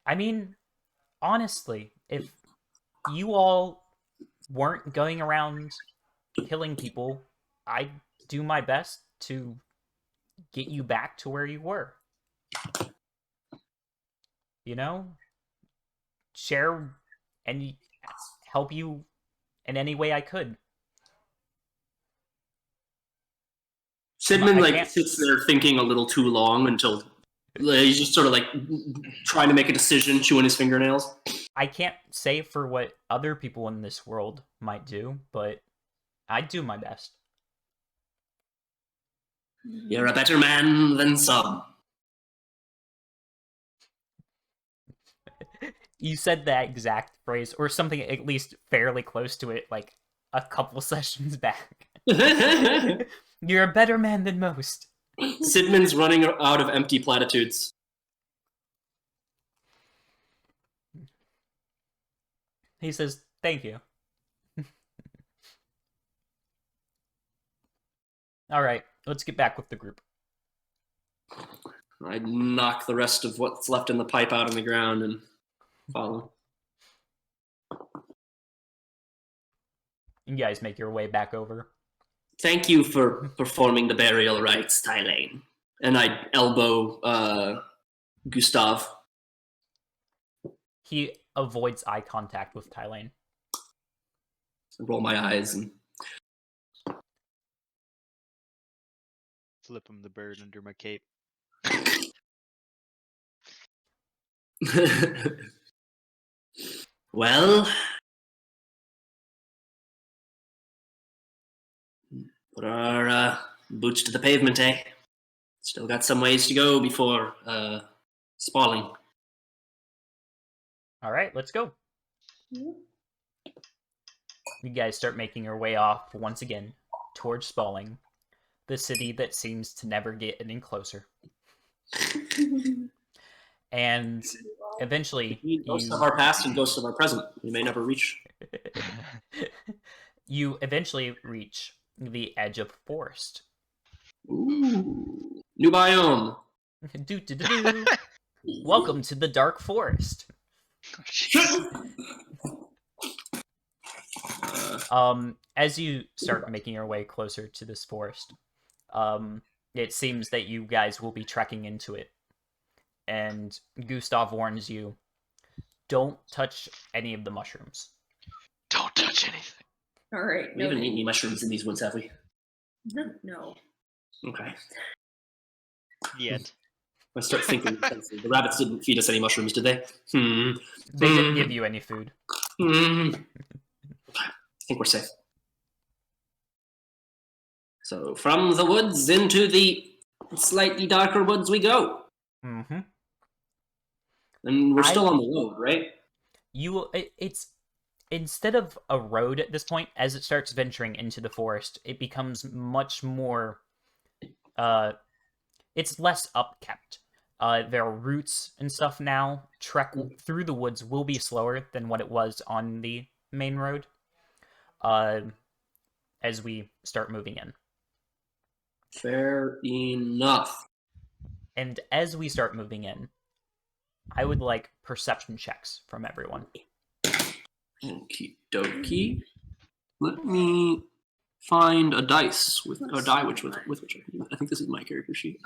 I mean, honestly, if you all weren't going around killing people, I'd do my best to get you back to where you were. You know? Share and help you in any way I could. Sidman I like can't- sits there thinking a little too long until he's just sort of like trying to make a decision, chewing his fingernails. I can't say for what other people in this world might do, but I'd do my best. You're a better man than some. You said that exact phrase, or something at least fairly close to it, like a couple sessions back. You're a better man than most. Sidman's running out of empty platitudes. He says, "Thank you." All right, let's get back with the group. I knock the rest of what's left in the pipe out on the ground and follow. You guys make your way back over. Thank you for performing the burial rites, Tylane. And I elbow Gustav. He avoids eye contact with Tylane. Roll my eyes and Flip him the bird under my cape. well, put our boots to the pavement, eh? Still got some ways to go before spalling. All right, let's go. You guys start making your way off once again towards Spalling, the city that seems to never get any closer. And eventually, Ghosts of our past and ghosts of our present. We may never reach. you eventually reach the edge of forest. Ooh. New biome. Do. Welcome to the dark forest. As you start making your way closer to this forest, it seems that you guys will be trekking into it. And Gustav warns you, don't touch any of the mushrooms. Don't touch anything. All right. We haven't eaten any mushrooms in these woods, have we? No. Okay. Yet. I start thinking. The rabbits didn't feed us any mushrooms, did they? They didn't give you any food. I think we're safe. So from the woods into the slightly darker woods we go. Mm-hmm. And we're still on the road, right? It's instead of a road at this point, as it starts venturing into the forest, it becomes much more it's less upkept. There are routes and stuff now. Trek through the woods will be slower than what it was on the main road as we start moving in. Fair enough. And as we start moving in, I would like perception checks from everyone. Okie dokie. Let me find a dice with a die with which I can do that. I think this is my character sheet.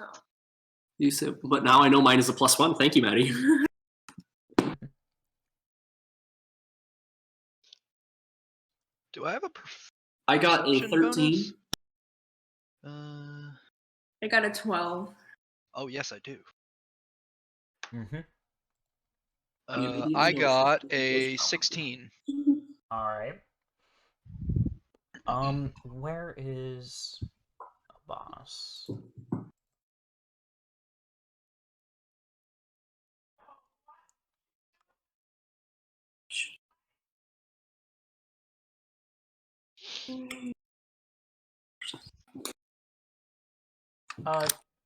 You said, but now I know mine is a +1. Thank you, Maddie. Do I have a I got a perception 13. bonus? I got a 12. Oh yes, I do. Mm-hmm. I got a 16. All right. Where is a boss?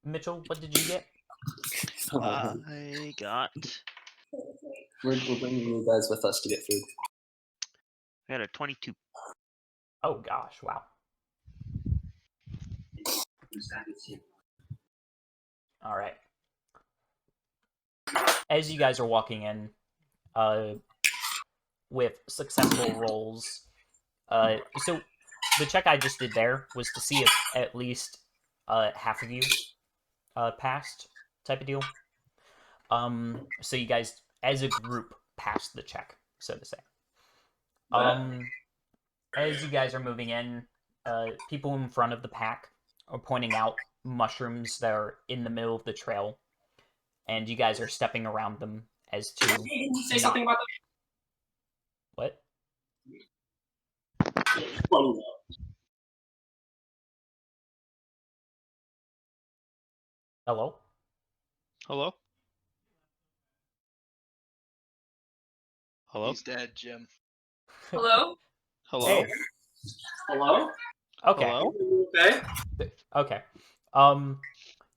Mitchell, what did you get? I got. We're bringing you guys with us to get food. I got a 22. Oh gosh, wow. All right. As you guys are walking in, with successful rolls, so the check I just did there was to see if at least half of you passed, type of deal. So you guys, as a group, passed the check, so to say. As you guys are moving in, people in front of the pack are pointing out mushrooms that are in the middle of the trail, and you guys are stepping around them as to. Did you say something about What? that? Hello? Hello? Hello? He's dead, Jim. Hello? Hello? Hey. Hello? Okay. Hello? Okay. Okay.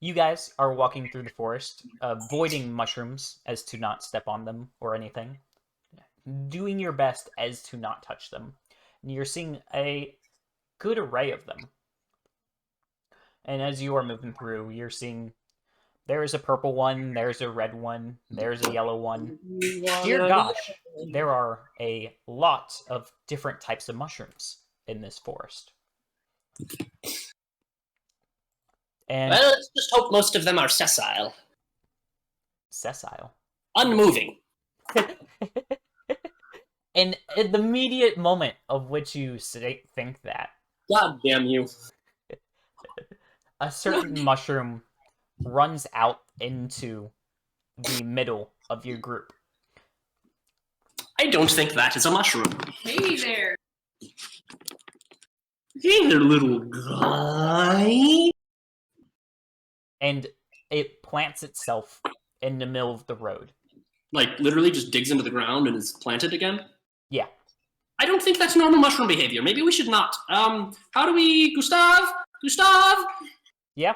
You guys are walking through the forest, avoiding mushrooms as to not step on them or anything, doing your best as to not touch them. And you're seeing a good array of them. And as you are moving through, you're seeing there's a purple one, there's a red one, there's a yellow one. Dear gosh, there are a lot of different types of mushrooms in this forest. And Well, let's just hope most of them are sessile. sessile. Unmoving. And at the immediate moment of which you think that, God damn you. a certain mushroom runs out into the middle of your group. I don't think that is a mushroom. Hey there. Hey there, little guy. And it plants itself in the middle of the road. Like, literally just digs into the ground and is planted again? Yeah. I don't think that's normal mushroom behavior. Maybe we should not. How do we... Gustav? Gustav? Yeah.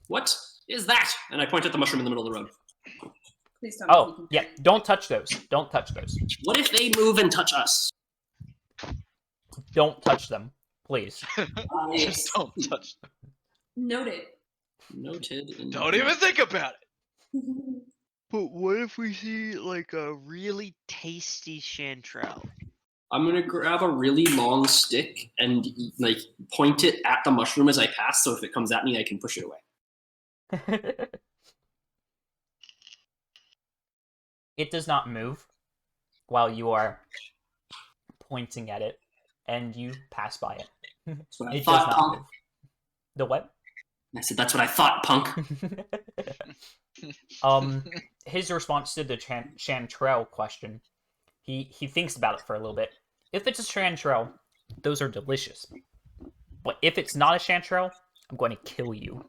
What is that? And I point at the mushroom in the middle of the road. Please tell me. Oh, yeah. Don't touch those. Don't touch those. What if they move and touch us? Don't touch them, please. Just don't touch them. Noted. Noted. Don't even think about it. But what if we see like a really tasty chanterelle? I'm gonna grab a really long stick and like point it at the mushroom as I pass, so if it comes at me, I can push it away. It does not move while you are pointing at it, and you pass by it. That's what I It does thought, not punk. move. The what? I said, that's what I thought, punk. His response to the chanterelle question, he thinks about it for a little bit. If it's a chanterelle, those are delicious. But if it's not a chanterelle, I'm going to kill you.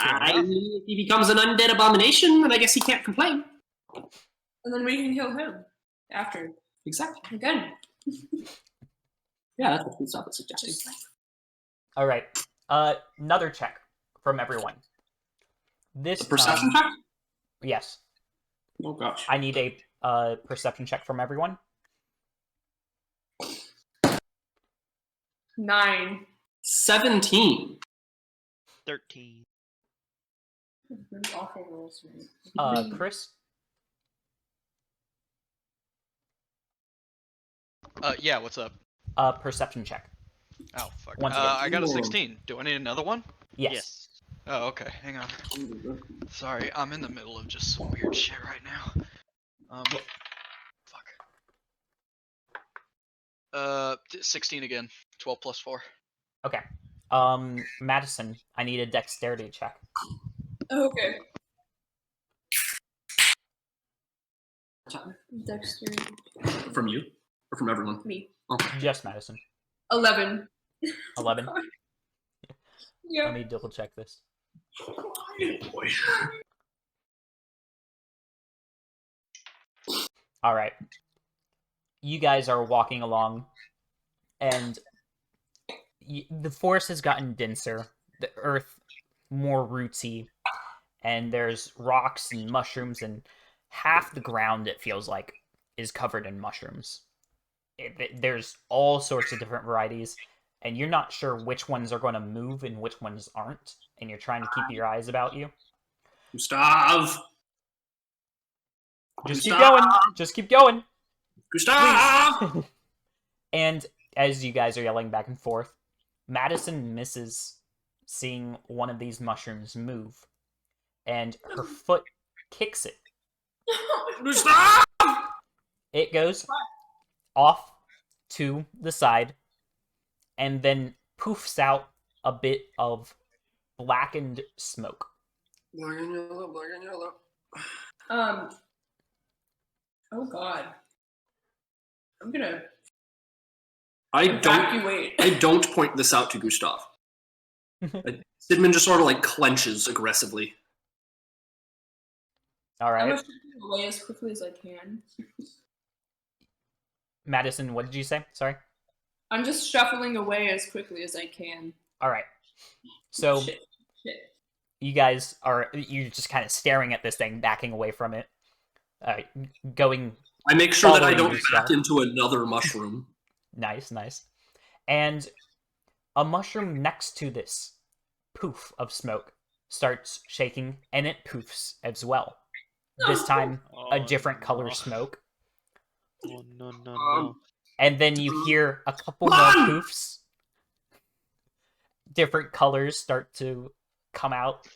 If he becomes an undead abomination, then I guess he can't complain. And then we can kill him after. Exactly. Again. Yeah, that's what Gustav was suggesting. Just like All right. Another check from everyone. This A perception time, check? yes, Oh gosh. I need a perception check from everyone. 9. 17. 13. Awful rolls, man. Chris. Yeah, what's up? Perception check. Oh, fuck. Once again. I got a 16. Do I need another one? Yes. Oh, okay. Hang on. Sorry, I'm in the middle of just some weird shit right now. Fuck. 16 again. 12 plus 4. Okay. Madison, I need a dexterity check. Okay. Dexterity. From you? Or from everyone? Me. Just Madison. 11. 11. Yeah. Let me double check this. Boy. All right. you guys are walking along, and the forest has gotten denser, the earth more rootsy, and there's rocks and mushrooms, and half the ground, it feels like, is covered in mushrooms. There's all sorts of different varieties, and you're not sure which ones are going to move and which ones aren't, and you're trying to keep your eyes about you. Gustav! Just Gustav! keep going! Just keep going! Gustav! And as you guys are yelling back and forth, Madison misses seeing one of these mushrooms move, and her foot kicks it. Gustav! It goes off to the side, and then poofs out a bit of blackened smoke. Black and yellow, black and yellow. Oh god. I'm gonna I evacuate. don't point this out to Gustav. Sidman just sort of like clenches aggressively. All I'm right, gonna shoot away as quickly as I can. Madison, what did you say? Sorry. I'm just shuffling away as quickly as I can. All right. So Shit. you guys you're just kind of staring at this thing, backing away from it, going. I make sure that I Following don't Gustav. back into another mushroom. Nice. And a mushroom next to this poof of smoke starts shaking, and it poofs as well. This time, a different color smoke. Oh, no. And then you hear a couple more Run! poofs. Different colors start to come out.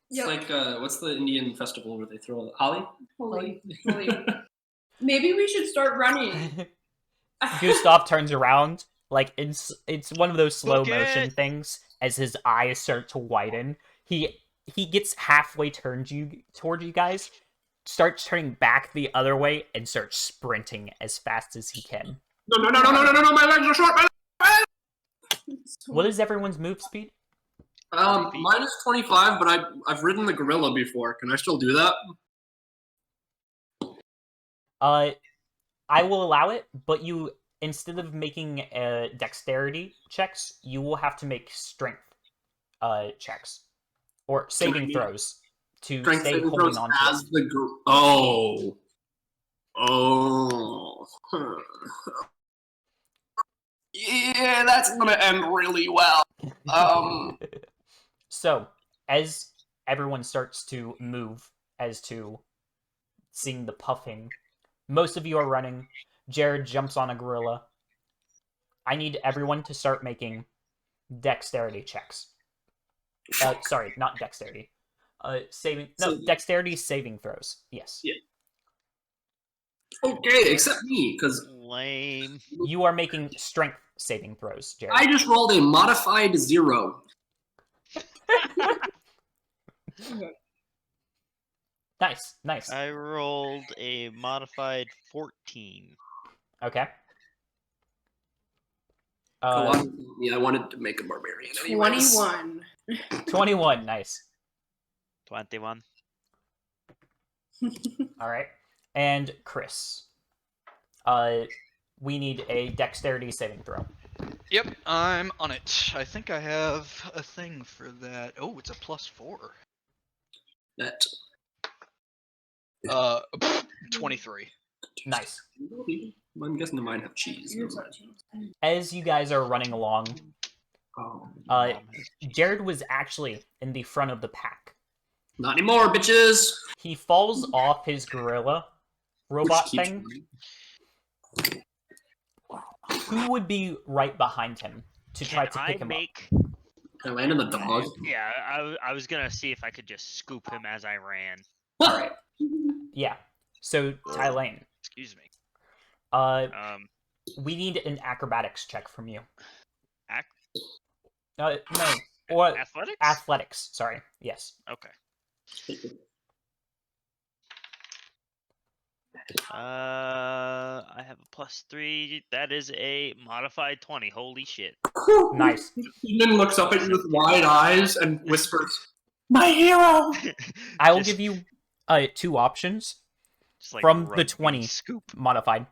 It's Yep. like, what's the Indian festival where they throw Holi? Holy. Maybe we should start running. Gustav turns around, like it's one of those slow Book motion it! things as his eyes start to widen. He gets halfway toward you guys, starts turning back the other way, and starts sprinting as fast as he can. No, my legs are short, my What is everyone's move speed? Mine is 25, but I've ridden the gorilla before. Can I still do that? I will allow it, but you, instead of making dexterity checks, you will have to make strength checks or saving throws to Strength stay saving holding throws on to as it. the Oh. Yeah, that's gonna end really well. So, as everyone starts to move as to seeing the puffing, most of you are running. Jared jumps on a gorilla. I need everyone to start making dexterity checks. Sorry, not dexterity. Dexterity saving throws. Yes. Yeah. Okay, except me, because Lame. You are making strength saving throws, Jared. I just rolled a modified 0. Nice. I rolled a modified 14. Okay. Yeah, I wanted to make a barbarian. Anyways. 21. 21, nice. 21. All right. And Chris. We need a dexterity saving throw. Yep, I'm on it. I think I have a thing for that. Oh, it's a +4. That. 23. Nice. I'm guessing the mine have cheese. As you guys are running along, Oh, Jared was actually in the front of the pack. not anymore, bitches. He falls off his gorilla robot Which keeps thing. running. Who would be right behind him to try Can to I pick him make? I landed the dog. Yeah, I was gonna see if I could just scoop him as I ran. up? All right. Yeah. So, Tylane, Excuse me. we need an acrobatics check from you. Ac- No, or Athletics? athletics. Sorry. Yes. Okay. I have a +3. That is a modified 20. Holy shit. Nice. Eamon looks up at you with wide eyes and whispers, "My hero!" I will Just- give you 2 options. Just, like, From the rugby 20 scoop. modified.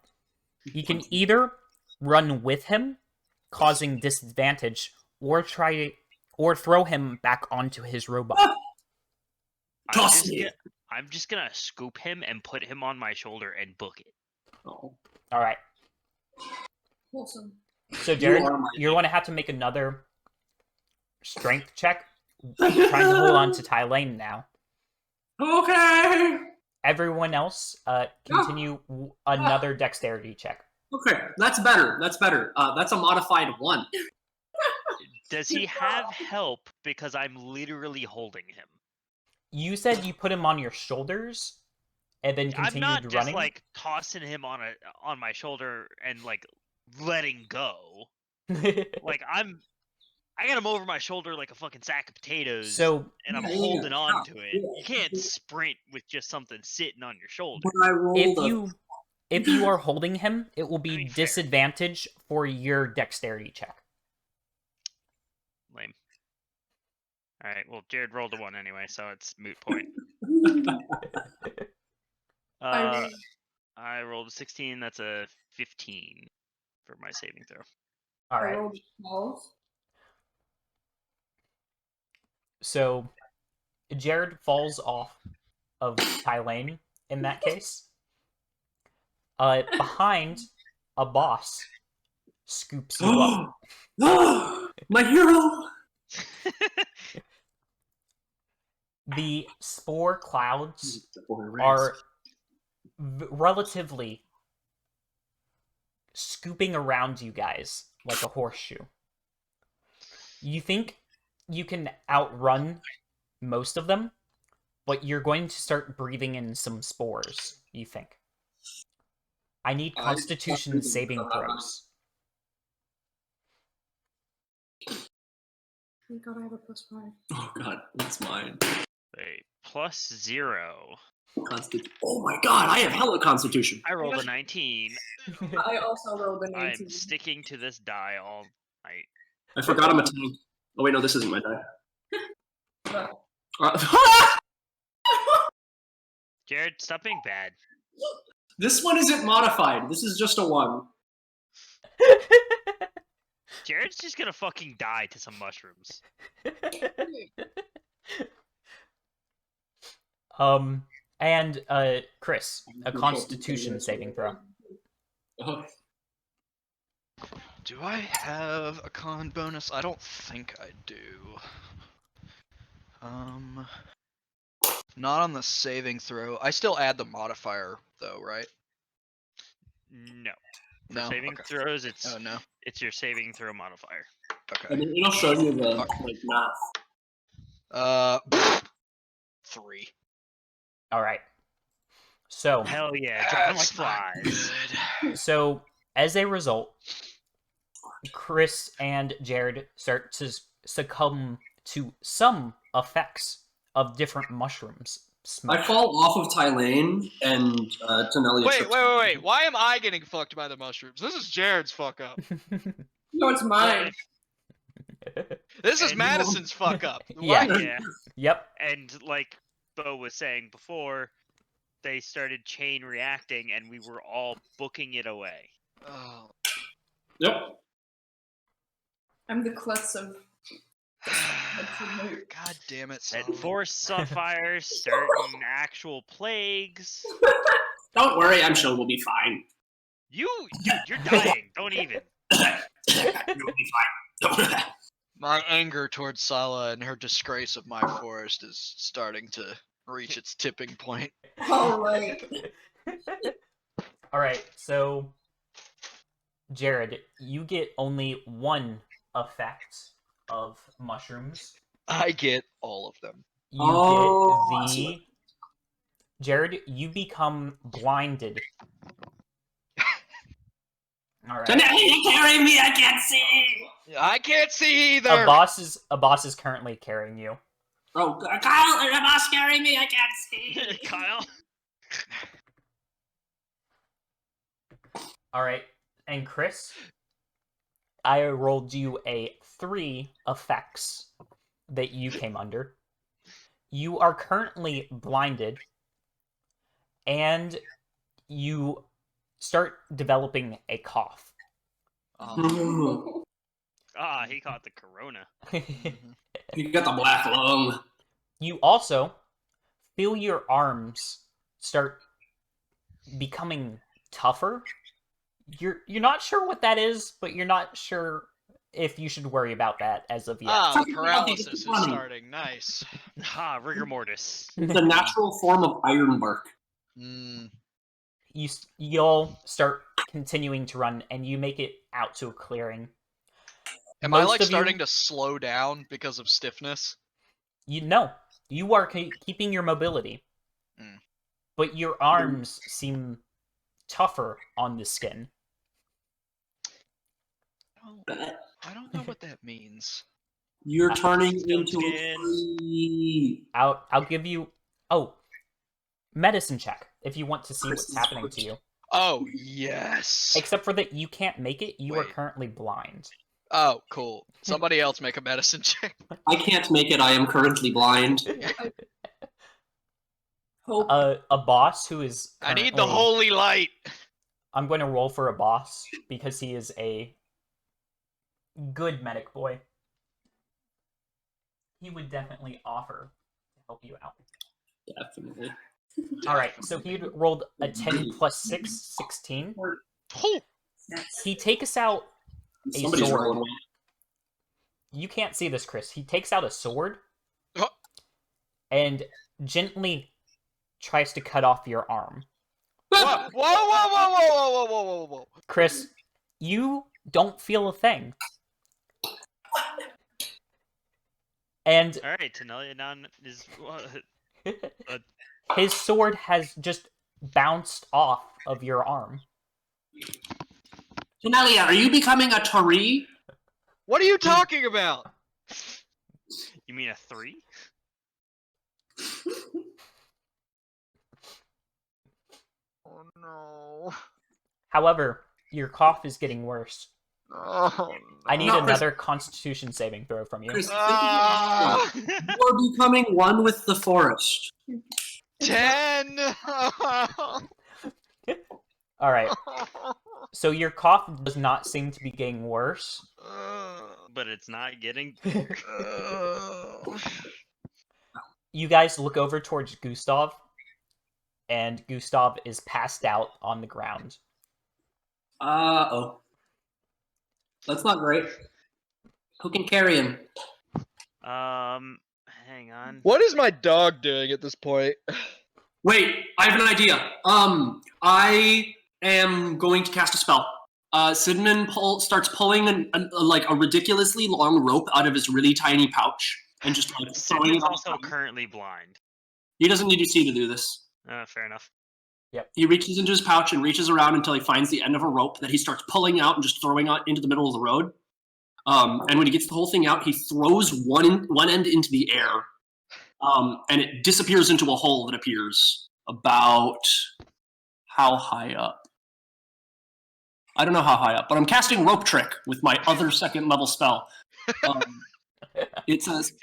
You can either run with him, causing disadvantage, or throw him back onto his robot. Toss me. I'm just gonna scoop him and put him on my shoulder and book it. Oh. All right. Wholesome. So Jared, are my you're going to have to make another strength check, trying to hold on to Tylane now. Okay. Everyone else, continue another dexterity check. Okay, that's better. That's better. That's a modified 1. Does he have help? Because I'm literally holding him. You said you put him on your shoulders, and then I'm continued not just running. like tossing him on my shoulder and like letting go. Like I got him over my shoulder like a fucking sack of potatoes. So and I'm Yeah, holding yeah. on to it. Yeah. You can't sprint with just something sitting on your shoulder. When I rolled if you are holding him, it will be I mean, fair. disadvantage for your dexterity check. Lame. All right. Well, Jared rolled a 1 anyway, so it's moot point. I I rolled a 16. That's a 15 for my saving throw. All right. rolled 12. So Jared falls off of Tylane in that case. Behind, a boss scoops you up. My hero. The spore clouds are relatively scooping around you guys like a horseshoe. You think you can outrun most of them, but you're going to start breathing in some spores, you think. I need Constitution saving throws. Thank God I have a +5. Oh god, that's mine. Wait, +0. Oh my god, I have hella Constitution. I rolled a 19. I also rolled a 19. I'm sticking to this die all night. I forgot I'm a tank. Oh wait, no, this isn't my die. But Jared, stop being bad. This one isn't modified. This is just a 1. Jared's just gonna fucking die to some mushrooms. And Chris, a Constitution saving throw. Oh. Do I have a con bonus? I don't think I do. Not on the saving throw. I still add the modifier though, right? No. For No. saving Okay. throws, it's Oh no. it's your saving throw modifier. And Okay. then it'll show you the like math. 3. All right. So, Hell yeah, dropping like That's not flies. good. so as a result, Chris and Jared start to succumb to some effects of different mushrooms. I Smoke. fall off of Tylane and Tanelia. Wait. Why am I getting fucked by the mushrooms? This is Jared's fuck up. no, it's mine. This is And- Madison's fuck up. Yeah. Why- Yeah. Yep. And like Bo was saying before, they started chain reacting and we were all booking it away. Oh. Yep. I'm the klutz of. God damn it. Set Solomon. forest fires, starting actual plagues. Don't worry, I'm sure we'll be fine. Dude, you're dying. Don't even. You'll be fine. My anger towards Sala and her disgrace of my forest is starting to reach its tipping point. All right. All right. So, Jared, you get only one effect of mushrooms. I get all of them. You Oh, get I see the Jared. You become blinded. All right. Tanelia, carry me, I can't see! I can't see either. A boss is currently carrying you. Oh, Kyle, there's a boss carrying me, I can't see! Kyle. All right. And Chris, I rolled you a 3 effects that you came under. You are currently blinded, and you start developing a cough. Ah, he caught the corona. You got the black lung. You also feel your arms start becoming tougher. You're not sure what that is, but you're not sure if you should worry about that as of yet. Ah, the paralysis is starting. Nice. Ha, rigor mortis. It's a natural form of ironbark. Mm. You'll start continuing to run, and you make it out to a clearing. Am I Most like of you- starting to slow down because of stiffness? You are keeping your mobility, Mm. but your arms seem tougher on the skin. I don't know what that means. You're turning Stone into a skin. tree. I'll give you medicine check if you want to see what's happening to you. Oh, yes. Except for that you can't make it, you are Wait. currently blind. Oh, cool. Somebody else make a medicine check. I can't make it. I am currently blind. Hope. A boss who is I need the currently- holy light. I'm going to roll for a boss because he is a good medic boy. He would definitely offer to help you out. Definitely. Alright, so he rolled a 10 plus 6, 16. Oh, That's He takes out a Somebody's sword. rolling away. You can't see this, Chris. He takes out a sword Oh. and gently tries to cut off your arm. whoa, whoa, whoa, whoa, whoa, whoa, whoa, whoa, whoa, whoa. Chris, you don't feel a thing. And All right, Tenelianon is. his sword has just bounced off of your arm. Janelia, are you becoming a tree? What are you talking about? You mean a 3? Oh no. However, your cough is getting worse. Oh, I need No, Chris- another Constitution saving throw from you. Chris, Ah, you're becoming one with the forest. 10. All right. So your cough does not seem to be getting worse. But it's not getting. You guys look over towards Gustav, and Gustav is passed out on the ground. Uh-oh. That's not great. Who can carry him? Hang on. What is my dog doing at this point? Wait, I have an idea. I am going to cast a spell. Sidman starts pulling a ridiculously long rope out of his really tiny pouch and just like throwing Sidman's it on also the ground. currently blind. He doesn't need to see to do this. Fair enough. He reaches into his pouch and reaches around until he finds the end of a rope that he starts pulling out and just throwing out into the middle of the road. And when he gets the whole thing out, he throws one end into the air, and it disappears into a hole that appears about how high up? I don't know how high up, but I'm casting Rope Trick with my other second level spell. It says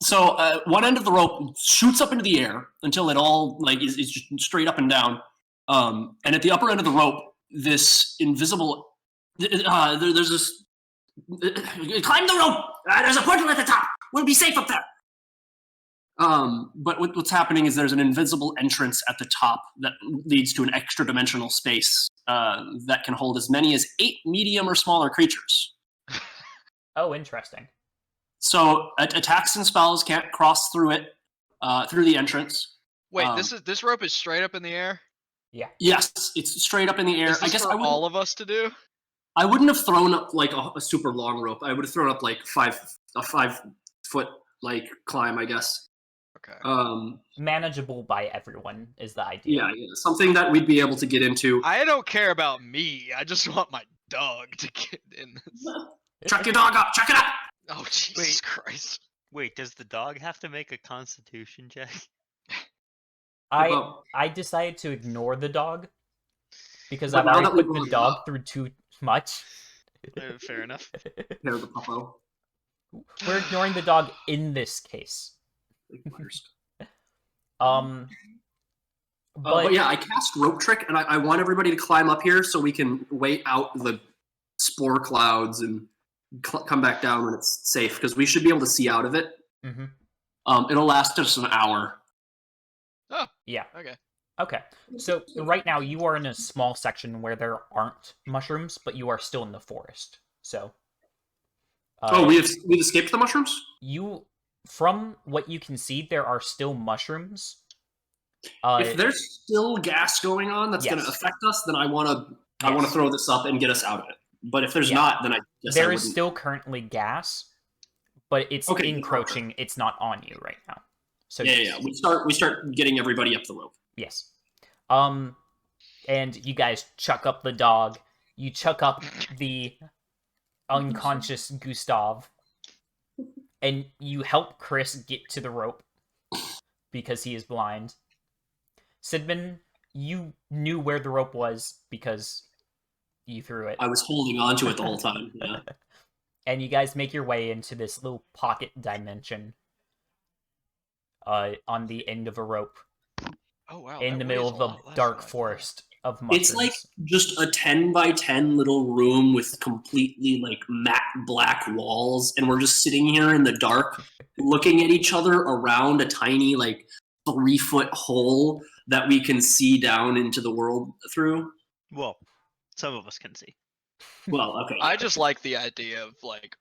so. One end of the rope shoots up into the air until it all is just straight up and down. And at the upper end of the rope, this invisible there's this. Climb the rope! There's a portal at the top! We'll be safe up there! But what's happening is there's an invisible entrance at the top that leads to an extra dimensional space that can hold as many as 8 medium or smaller creatures. Oh, interesting. So attacks and spells can't cross through it, through the entrance. Wait, this rope is straight up in the air? Yeah. Yes, it's straight up in the air. Is this I guess for I all of us to do? wouldn't have thrown up like a super long rope. I would have thrown up like a 5 foot like climb, I guess. Okay. Manageable by everyone is the idea. Yeah, something that we'd be able to get into. I don't care about me. I just want my dog to get in this. Chuck your dog up. Chuck it up. Oh, Jesus Christ. Wait, does the dog have to make a constitution check? I decided to ignore the dog because But I've now already that we've put the grown dog up- through too much. Fair enough. Hair the puppo. We're ignoring the dog in this case. But yeah, I cast rope trick, and I want everybody to climb up here so we can wait out the spore clouds and come back down when it's safe, because we should be able to see out of it. Mm-hmm. It'll last us an hour. Oh, Yeah. okay. Okay. So right now you are in a small section where there aren't mushrooms, but you are still in the forest. So. We've escaped the mushrooms? From what you can see, there are still mushrooms. If there's still gas going on that's going to affect us, then I want to throw this up and get us out of it. But if there's not, then I guess there is still currently gas, but it's encroaching. Okay. It's not on you right now. So yeah. We start getting everybody up the rope. Yes. And you guys chuck up the dog. You chuck up the unconscious Gustav, and you help Chris get to the rope because he is blind. Sidman, you knew where the rope was because you threw it. I was holding on to it the whole time. Yeah. And you guys make your way into this little pocket dimension on the end of a rope. Oh wow! In the middle of a dark forest of mushrooms. It's like just a 10 by 10 little room with completely like matte black walls, and we're just sitting here in the dark, looking at each other around a tiny like 3-foot hole that we can see down into the world through. Well, some of us can see. Well, okay. I just like the idea of like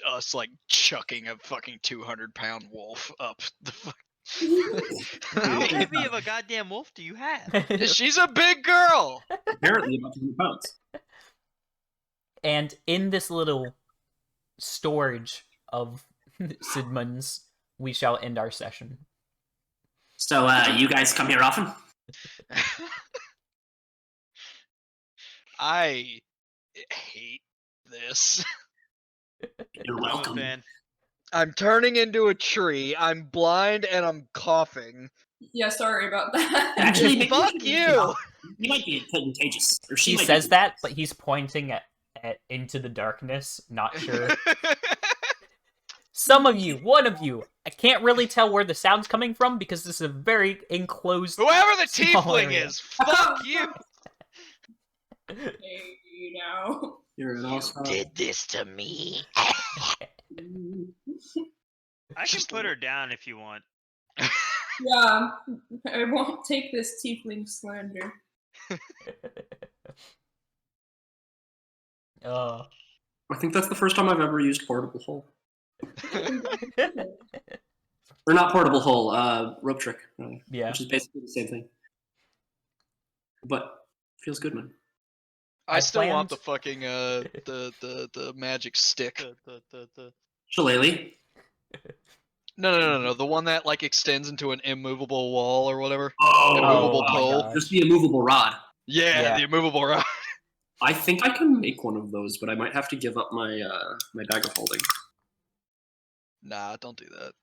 us like chucking a fucking 200-pound wolf up the fuck. How heavy of a goddamn wolf do you have? She's a big girl. Apparently about 200 pounds. And in this little storage of Sidmans, we shall end our session. So, you guys come here often? I hate this. You're welcome. Man. I'm turning into a tree. I'm blind and I'm coughing. Yeah, sorry about that. Actually, maybe Fuck you! You might be contagious. Or He says that, but he's pointing at into the darkness, not sure. Some of you, one of you, I can't really tell where the sound's coming from because this is a very enclosed. Whoever the small tiefling area. is, fuck you! Hey, now. You're an awesome. Did this to me. I can put her down if you want. Yeah, I won't take this tiefling slander. I think that's the first time I've ever used portable hole. Or not portable hole, rope trick. Yeah. Which is basically the same thing. But feels good, man. I still want planned- the fucking the magic stick. Shillelagh. No. The one that like extends into an immovable wall or whatever. Oh, Immovable my pole. God. just the immovable rod. Yeah, the immovable rod. I think I can make one of those, but I might have to give up my my bag of holding. Nah, don't do that.